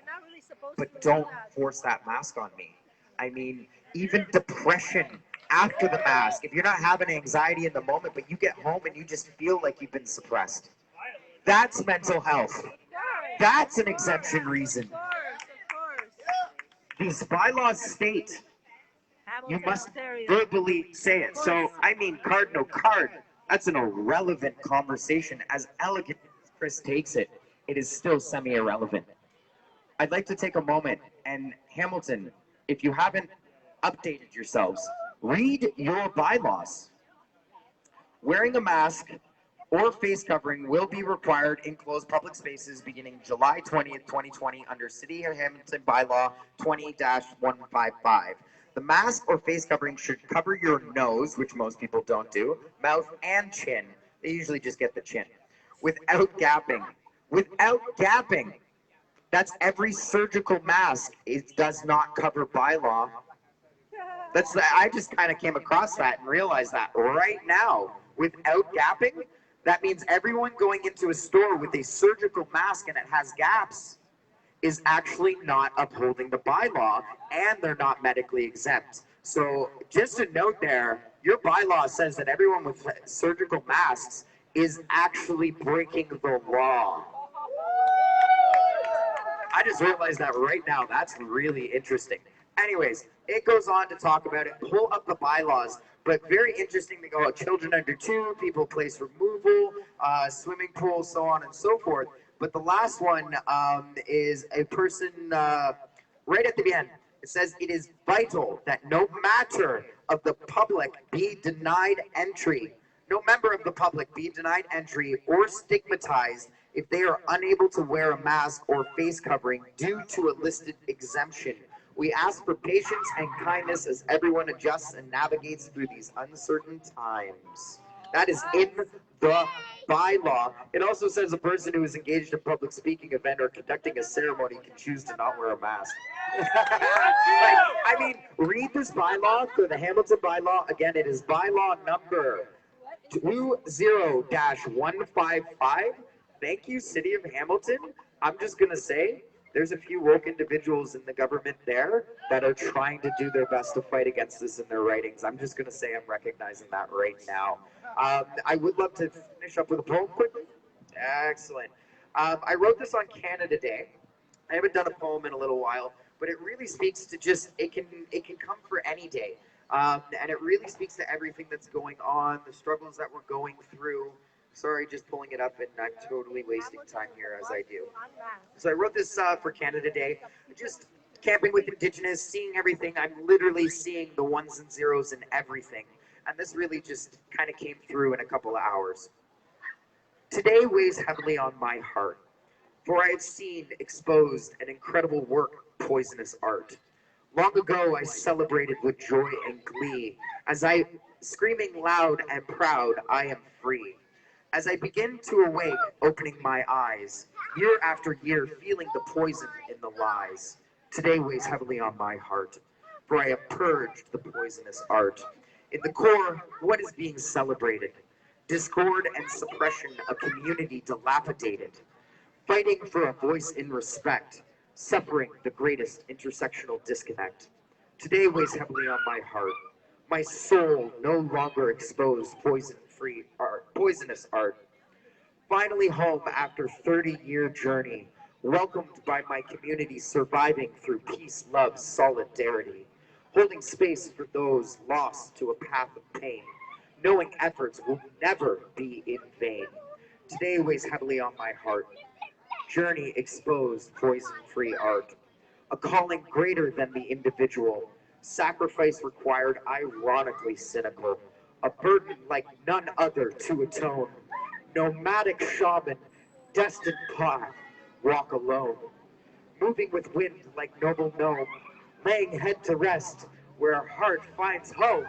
But don't force that mask on me. I mean, even depression after the mask, if you're not having anxiety in the moment, but you get home and you just feel like you've been suppressed, that's mental health. That's an exemption reason. These bylaws state you must verbally say it. So, I mean, card, no card. That's an irrelevant conversation. As elegant as Chris takes it, it is still semi-irrelevant. I'd like to take a moment, and Hamilton, if you haven't updated yourselves, read your bylaws. Wearing a mask or face covering will be required in closed public spaces beginning July 20th, 2020 under City of Hamilton Bylaw 20-155. The mask or face covering should cover your nose, which most people don't do, mouth and chin. They usually just get the chin. Without gapping. Without gapping. That's every surgical mask. It does not cover bylaw. I just kind of came across that and realized that right now. Without gapping, that means everyone going into a store with a surgical mask and it has gaps is actually not upholding the bylaw, and they're not medically exempt. So just a note there, your bylaw says that everyone with surgical masks is actually breaking the law. I just realized that right now. That's really interesting. Anyways, it goes on to talk about it, pull up the bylaws, but very interesting to go, children under 2, people place removal, swimming pool, so on and so forth. But the last one is a person right at the end. It says, it is vital that no matter of the public be denied entry. No member of the public be denied entry or stigmatized if they are unable to wear a mask or face covering due to a listed exemption. We ask for patience and kindness as everyone adjusts and navigates through these uncertain times. That is in the bylaw. It also says a person who is engaged in a public speaking event or conducting a ceremony can choose to not wear a mask. I mean, read this bylaw for the Hamilton bylaw. Again, it is bylaw number 20-155. Thank you, City of Hamilton. I'm just going to say, there's a few woke individuals in the government there that are trying to do their best to fight against this in their writings. I'm just going to say I'm recognizing that right now. I would love to finish up with a poem quickly. Excellent. I wrote this on Canada Day. I haven't done a poem in a little while, but it really speaks to just, it can come for any day. And it really speaks to everything that's going on, the struggles that we're going through. Sorry, just pulling it up, and I'm totally wasting time here as I do. So I wrote this for Canada Day. Just camping with Indigenous, seeing everything. I'm literally seeing the ones and zeros in everything. And this really just kind of came through in a couple of hours. Today weighs heavily on my heart, for I have seen exposed an incredible work of poisonous art. Long ago, I celebrated with joy and glee. As I, screaming loud and proud, I am free. As I begin to awake, opening my eyes, year after year, feeling the poison in the lies. Today weighs heavily on my heart, for I have purged the poisonous art. In the core, what is being celebrated? Discord and suppression, a community dilapidated. Fighting for a voice in respect, suffering the greatest intersectional disconnect. Today weighs heavily on my heart. My soul no longer exposed poisonous art. Finally home after 30-year journey, welcomed by my community, surviving through peace, love, solidarity, holding space for those lost to a path of pain, knowing efforts will never be in vain. Today weighs heavily on my heart. Journey exposed poison-free art, a calling greater than the individual, sacrifice required, ironically cynical, a burden like none other to atone. Nomadic shaman, destined path, walk alone. Moving with wind like noble gnome, laying head to rest where our heart finds home.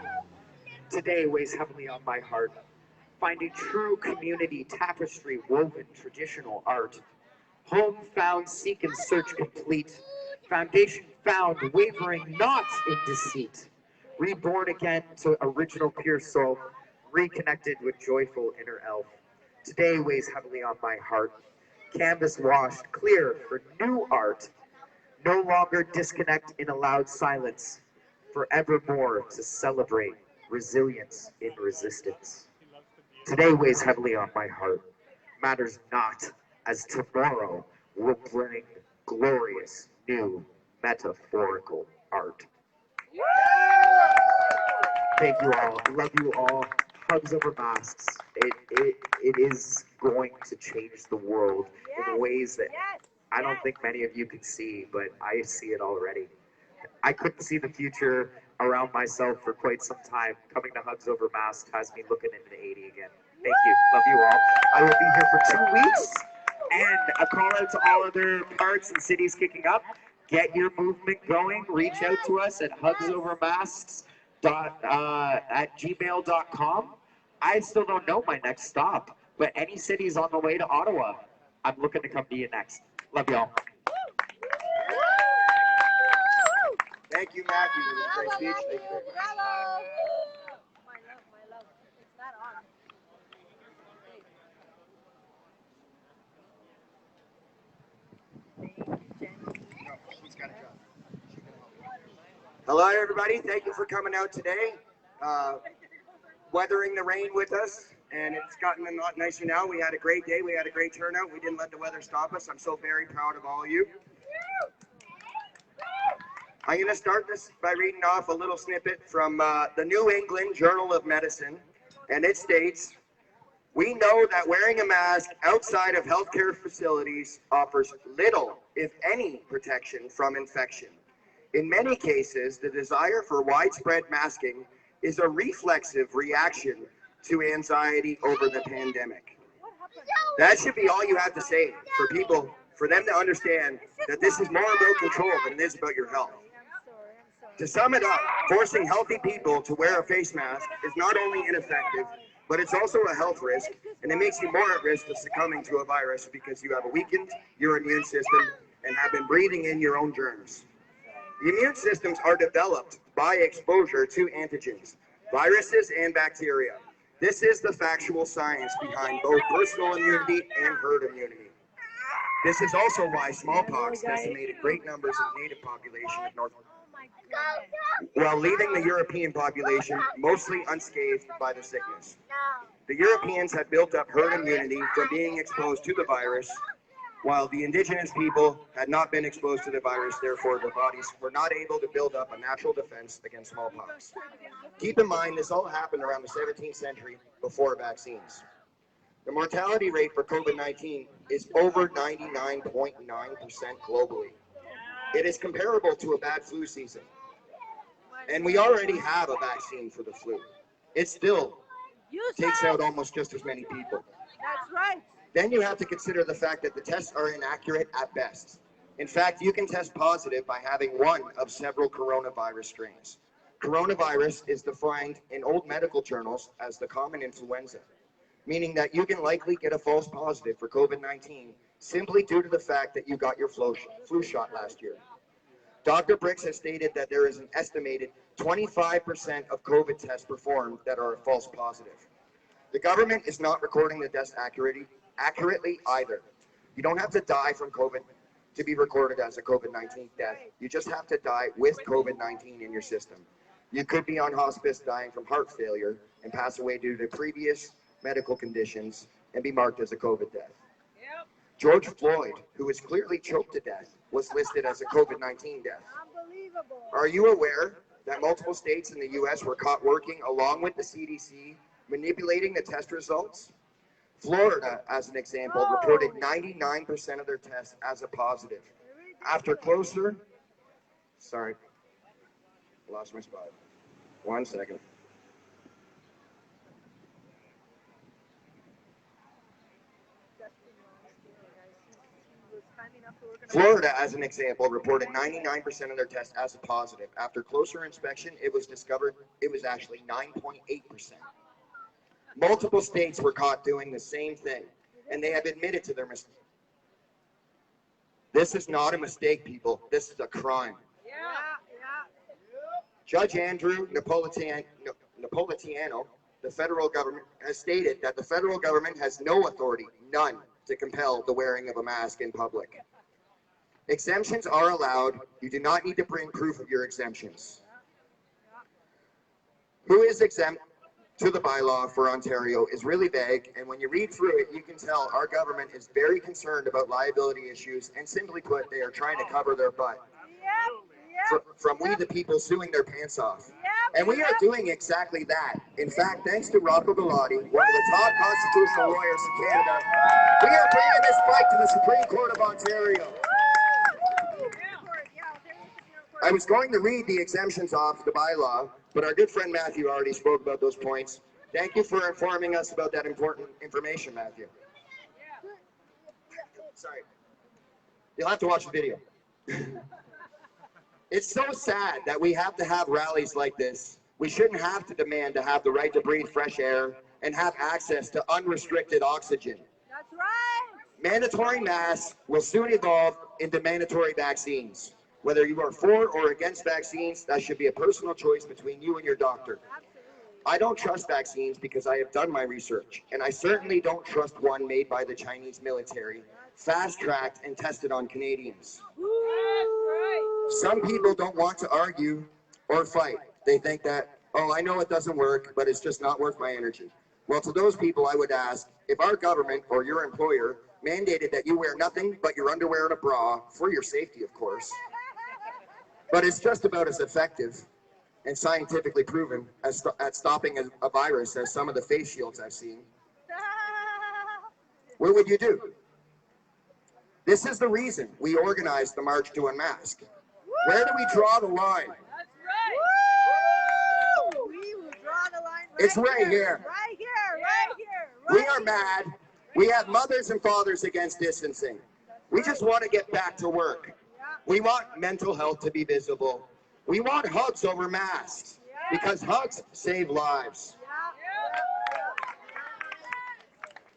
Today weighs heavily on my heart, finding true community, tapestry woven traditional art. Home found, seek and search complete. Foundation found, wavering not in deceit. Reborn again to original pure soul, reconnected with joyful inner elf. Today weighs heavily on my heart. Canvas washed, clear for new art. No longer disconnect in a loud silence. Forevermore to celebrate resilience in resistance. Today weighs heavily on my heart. Matters not, as tomorrow will bring glorious new metaphorical art. Thank you all. Love you all. Hugs over masks. It is going to change the world in ways that I don't think many of you can see, but I see it already. I couldn't see the future around myself for quite some time. Coming to Hugs Over Masks has me looking into the 80 again. Thank you. Love you all. I will be here for 2 weeks. And a call out to all other parts and cities kicking up. Get your movement going. Reach out to us at HugsOverMasks@gmail.com. I still don't know my next stop, but any cities on the way to Ottawa, I'm looking to come to you next. Love y'all. Thank you, Matthew. It was a great speech. Thank you. Bravo! My love. It's not on. Hello, everybody. Thank you for coming out today, weathering the rain with us, and it's gotten a lot nicer now. We had a great day. We had a great turnout. We didn't let the weather stop us. I'm so very proud of all of you. I'm going to start this by reading off a little snippet from the New England Journal of Medicine, and it states, "We know that wearing a mask outside of healthcare facilities offers little, if any, protection from infection. In many cases, the desire for widespread masking is a reflexive reaction to anxiety over the pandemic." That should be all you have to say for people, for them to understand that this is more about control than it is about your health. To sum it up, forcing healthy people to wear a face mask is not only ineffective, but it's also a health risk, and it makes you more at risk of succumbing to a virus because you have weakened your immune system and have been breathing in your own germs. The immune systems are developed by exposure to antigens, viruses, and bacteria. This is the factual science behind both personal immunity and herd immunity. This is also why smallpox decimated great numbers of the native population of North America, while leaving the European population mostly unscathed by the sickness. The Europeans had built up herd immunity from being exposed to the virus, while the indigenous people had not been exposed to the virus, therefore their bodies were not able to build up a natural defense against smallpox. Keep in mind, this all happened around the 17th century before vaccines. The mortality rate for COVID-19 is over 99.9% globally. It is comparable to a bad flu season. And we already have a vaccine for the flu. It still takes out almost just as many people. That's right. Then you have to consider the fact that the tests are inaccurate at best. In fact, you can test positive by having one of several coronavirus strains. Coronavirus is defined in old medical journals as the common influenza, meaning that you can likely get a false positive for COVID-19 simply due to the fact that you got your flu shot last year. Dr. Briggs has stated that there is an estimated 25% of COVID tests performed that are a false positive. The government is not recording the deaths accurately either. You don't have to die from COVID to be recorded as a COVID-19 death. You just have to die with COVID-19 in your system. You could be on hospice dying from heart failure and pass away due to previous medical conditions and be marked as a COVID death. George Floyd, who was clearly choked to death, was listed as a COVID-19 death. Are you aware that multiple states in the U.S. were caught working along with the CDC, manipulating the test results? Florida, as an example, reported 99% of their tests as a positive. After closer Lost my spot. 1 second. Florida, as an example, reported 99% of their tests as a positive. After closer inspection, it was discovered it was actually 9.8%. Multiple states were caught doing the same thing, and they have admitted to their mistake. This is not a mistake, people. This is a crime. Judge Andrew Napolitano, the federal government, has stated that the federal government has no authority, none, to compel the wearing of a mask in public. Exemptions are allowed. You do not need to bring proof of your exemptions. Who is exempt to the bylaw for Ontario is really vague, and when you read through it, you can tell our government is very concerned about liability issues, and simply put, they are trying to cover their butt. From we the people suing their pants off. And we are doing exactly that. In fact, thanks to Rocco Bellotti, one of the top constitutional lawyers in Canada, we are bringing this fight to the Supreme Court of Ontario. I was going to read the exemptions off the bylaw, but our good friend Matthew already spoke about those points. Thank you for informing us about that important information, Matthew. Sorry. You'll have to watch the video. It's so sad that we have to have rallies like this. We shouldn't have to demand to have the right to breathe fresh air and have access to unrestricted oxygen. That's right. Mandatory masks will soon evolve into mandatory vaccines. Whether you are for or against vaccines, that should be a personal choice between you and your doctor. I don't trust vaccines because I have done my research, and I certainly don't trust one made by the Chinese military, fast-tracked and tested on Canadians. Some people don't want to argue or fight. They think that, oh, I know it doesn't work, but it's just not worth my energy. Well, to those people, I would ask, if our government or your employer mandated that you wear nothing but your underwear and a bra, for your safety, of course, but it's just about as effective and scientifically proven at stopping a virus as some of the face shields I've seen, what would you do? This is the reason we organized the March to Unmask. Where do we draw the line? That's right. Woo! We will draw the line It's right here. Right here, right here. We are mad. We have mothers and fathers against distancing. We just want to get back to work. We want mental health to be visible. We want hugs over masks because hugs save lives.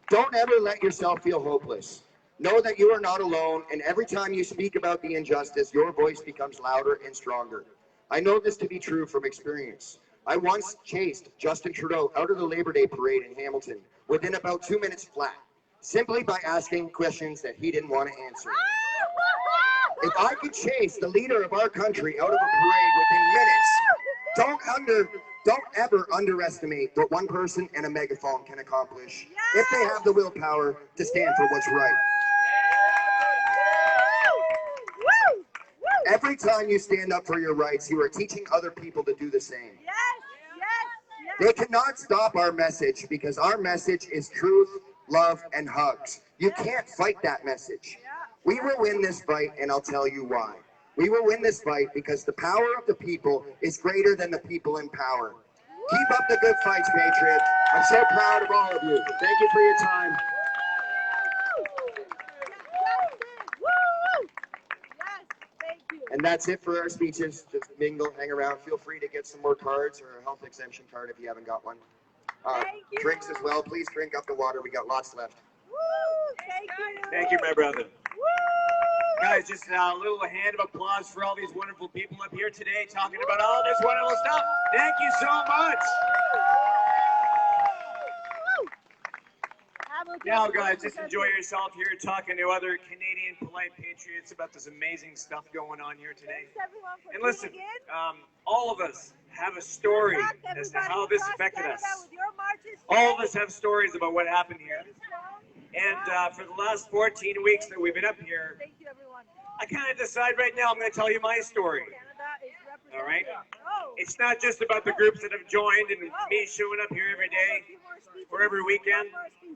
Don't ever let yourself feel hopeless. Know that you are not alone, and every time you speak about the injustice, your voice becomes louder and stronger. I know this to be true from experience. I once chased Justin Trudeau out of the Labor Day parade in Hamilton within about 2 minutes flat, simply by asking questions that he didn't want to answer. If I could chase the leader of our country out of a parade within minutes, don't ever underestimate what one person and a megaphone can accomplish if they have the willpower to stand for what's right. Every time you stand up for your rights, you are teaching other people to do the same. They cannot stop our message because our message is truth, love, and hugs. You can't fight that message. We will win this fight, and I'll tell you why. We will win this fight because the power of the people is greater than the people in power. Keep up the good fights, Patriots. I'm so proud of all of you. Thank you for your time. And that's it for our speeches. Just mingle, hang around. Feel free to get some more cards or a health exemption card if you haven't got one. Drinks as well. Please drink up the water. We got lots left. Thank you, my brother. Guys, just a little hand of applause for all these wonderful people up here today talking about all this wonderful stuff. Thank you so much. Now, guys, just enjoy yourself here talking to other Canadian polite patriots about this amazing stuff going on here today. And listen, all of us have a story as to how this affected us. All of us have stories about what happened here. And for the last 14 weeks that we've been up here, I kind of decide right now I'm going to tell you my story. All right? It's not just about the groups that have joined and me showing up here every day or every weekend.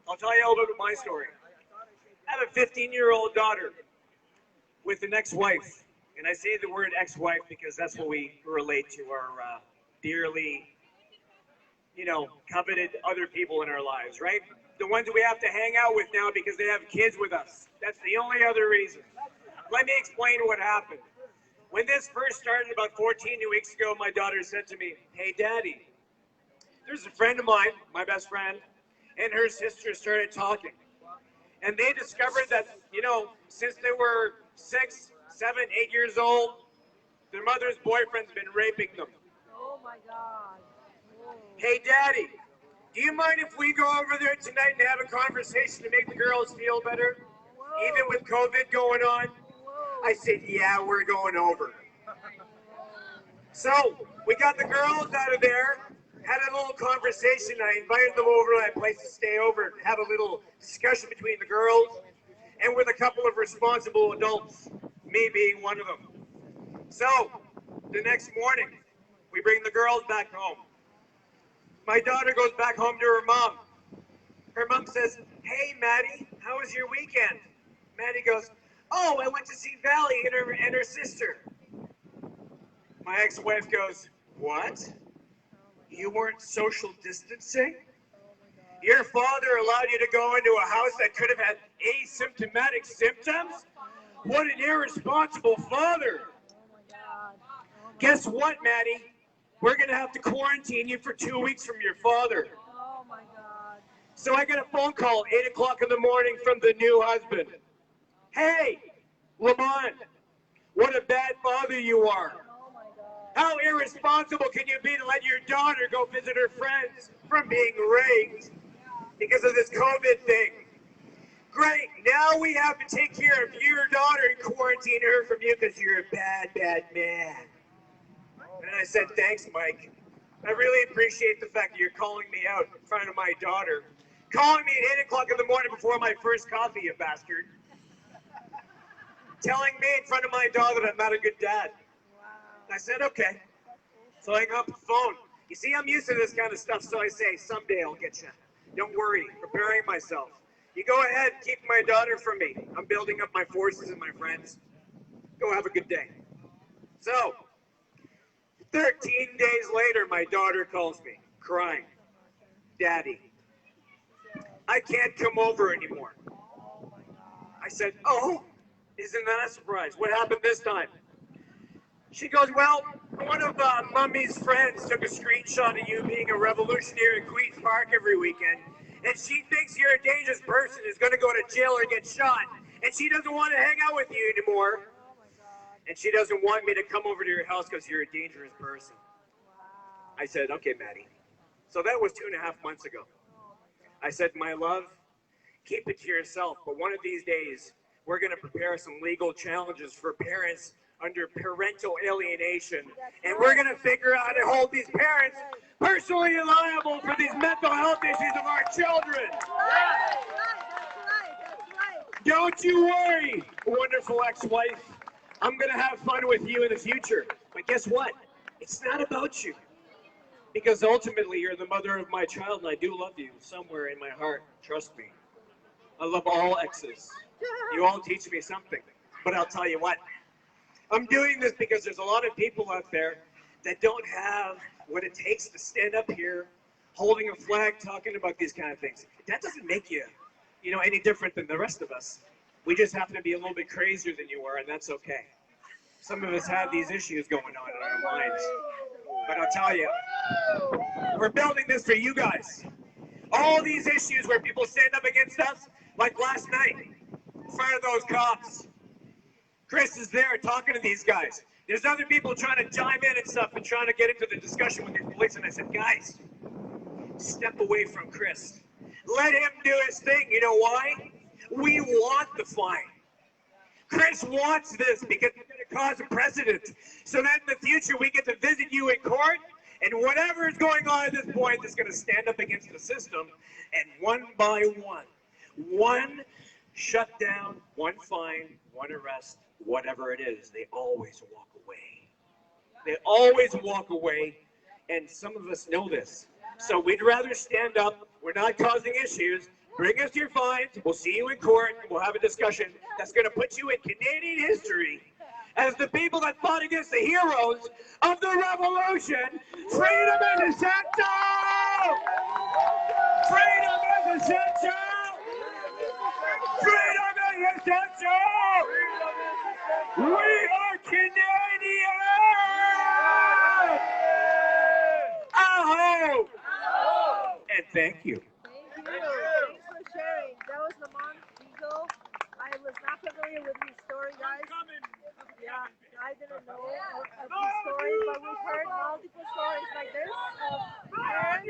I'll tell you a little bit of my story. I have a 15-year-old daughter with an ex-wife And I say the word ex-wife because that's what we relate to, our dearly, coveted other people in our lives, right? The ones we have to hang out with now because they have kids with us. That's the only other reason. Let me explain what happened. When this first started about 14 weeks ago, my daughter said to me, "Hey, Daddy, there's a friend of mine, my best friend, and her sister started talking. And they discovered that, since they were 6, 7, 8 years old, their mother's boyfriend's been raping them. Oh my God. Hey, Daddy, do you mind if we go over there tonight and have a conversation to make the girls feel better? Even with COVID going on?" I said, "Yeah, we're going over." So we got the girls out of there, had a little conversation. I invited them over to my place to stay over and have a little discussion between the girls and with a couple of responsible adults, me being one of them. So the next morning, we bring the girls back home. My daughter goes back home to her mom. Her mom says, "Hey, Maddie, how was your weekend?" Maddie goes, "Oh, I went to see Valley and her sister." My ex-wife goes, "What? You weren't social distancing? Your father allowed you to go into a house that could have had asymptomatic symptoms? What an irresponsible father." Guess what, Maddie? We're going to have to quarantine you for 2 weeks from your father. Oh my God. So I get a phone call 8 o'clock in the morning from the new husband. "Hey, Lamont, what a bad father you are. How irresponsible can you be to let your daughter go visit her friends from being raped because of this COVID thing? Great, now we have to take care of your daughter and quarantine her from you because you're a bad, bad man." And I said, "Thanks, Mike. I really appreciate the fact that you're calling me out in front of my daughter. Calling me at 8 o'clock in the morning before my first coffee, you bastard. Telling me in front of my daughter that I'm not a good dad." I said, "Okay." So I hung up the phone. You see, I'm used to this kind of stuff, so I say, "Someday I'll get you. Don't worry, preparing myself. You go ahead, keep my daughter from me. I'm building up my forces and my friends. Go have a good day." So, 13 days later, my daughter calls me, crying. "Daddy, I can't come over anymore." I said, "Oh, isn't that a surprise? What happened this time?" She goes, "Well, one of Mummy's friends took a screenshot of you being a revolutionary at Queen's Park every weekend, and she thinks you're a dangerous person who's going to go to jail or get shot, and she doesn't want to hang out with you anymore. And she doesn't want me to come over to your house because you're a dangerous person." I said, "Okay, Maddie." So that was 2.5 months ago. I said, "My love, keep it to yourself, but one of these days, we're going to prepare some legal challenges for parents under parental alienation, and we're going to figure out how to hold these parents personally liable for these mental health issues of our children." Don't you worry, wonderful ex-wife. I'm going to have fun with you in the future. But guess what? It's not about you. Because ultimately, you're the mother of my child, and I do love you somewhere in my heart. Trust me. I love all exes. You all teach me something. But I'll tell you what. I'm doing this because there's a lot of people out there that don't have what it takes to stand up here, holding a flag, talking about these kind of things. That doesn't make you, any different than the rest of us. We just happen to be a little bit crazier than you are, and that's okay. Some of us have these issues going on in our minds. But I'll tell you, we're building this for you guys. All these issues where people stand up against us, like last night, in front of those cops. Chris is there talking to these guys. There's other people trying to chime in and stuff and trying to get into the discussion with these police. And I said, "Guys, step away from Chris. Let him do his thing." You know why? We want the fine. Chris wants this because it's going to cause a precedent. So that in the future we get to visit you in court, and whatever is going on at this point is going to stand up against the system. And one by one shutdown, one fine, one arrest, whatever it is, they always walk away. They always walk away, and some of us know this. So we'd rather stand up. We're not causing issues. Bring us your fines. We'll see you in court. We'll have a discussion that's going to put you in Canadian history as the people that fought against the heroes of the revolution. Freedom is essential! Freedom is essential! Freedom is essential! We are Canadians! Aho! And thank you. Thanks for sharing. That was Lamont Deigle. I was not familiar with his story, guys. Yeah, I didn't know of his story, but we've heard multiple stories like this of parents.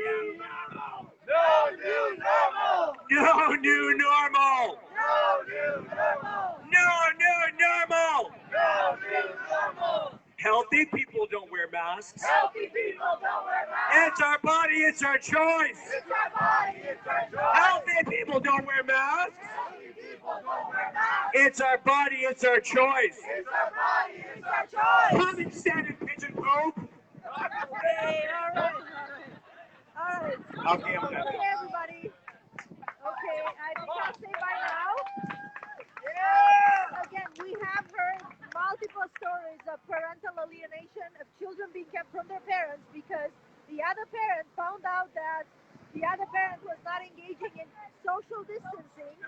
No new normal! No new normal! No new normal! No new normal! No new normal! Healthy people don't wear masks. Healthy people don't wear masks. It's our body, it's our choice. It's our body, it's our choice. Healthy people don't wear masks. Healthy people don't wear masks. It's our body, it's our choice. It's our body, it's our choice. Come and stand in pigeon poop. Okay, all right. Okay, I'm done. Okay, everybody. Okay, I think I'll say bye now. Again, we have heard multiple stories of parental alienation, of children being kept from their parents because the other parent found out that the other parent was not engaging in social distancing,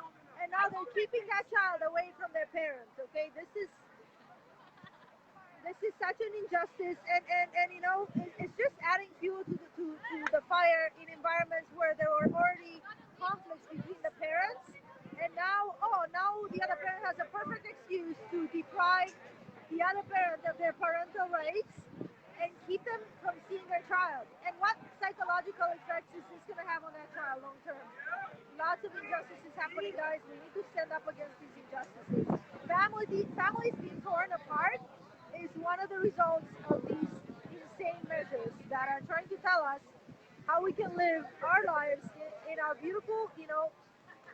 and now they're keeping that child away from their parents. Okay, this is such an injustice, and you know, it's just adding fuel to the fire in environments where there were already conflicts between the parents, and now the other parent has a perfect excuse to deprive the other parent of their parental rights and keep them from seeing their child. And what psychological effects is this going to have on that child long term? Lots of injustices happening, guys. We need to stand up against these injustices. Families being torn apart is one of the results of these insane measures that are trying to tell us how we can live our lives in our beautiful, you know,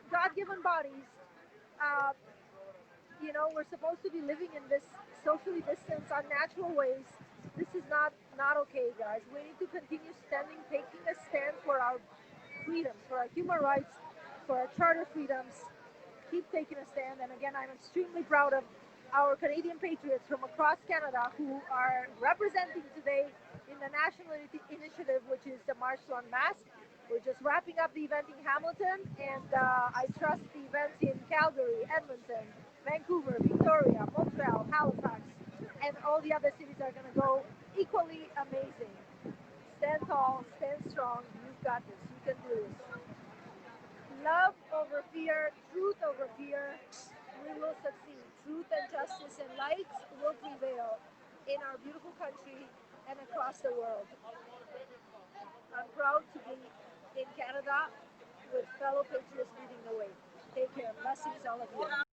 God-given bodies. You know, we're supposed to be living in this socially distanced, unnatural ways. This is not okay, guys. We need to continue taking a stand for our freedoms, for our human rights, for our charter freedoms. Keep taking a stand. And again, I'm extremely proud of our Canadian patriots from across Canada who are representing today in the national initiative, which is the March to Unmask. We're just wrapping up the event in Hamilton, and I trust the events in Calgary, Edmonton, Vancouver, Victoria, Montreal, Halifax, and all the other cities are going to go equally amazing. Stand tall, stand strong. You've got this. You can do this. Love over fear, truth over fear. We will succeed. Truth and justice and light will prevail in our beautiful country and across the world. I'm proud to be in Canada with fellow patriots leading the way. Take care. Blessings, all of you.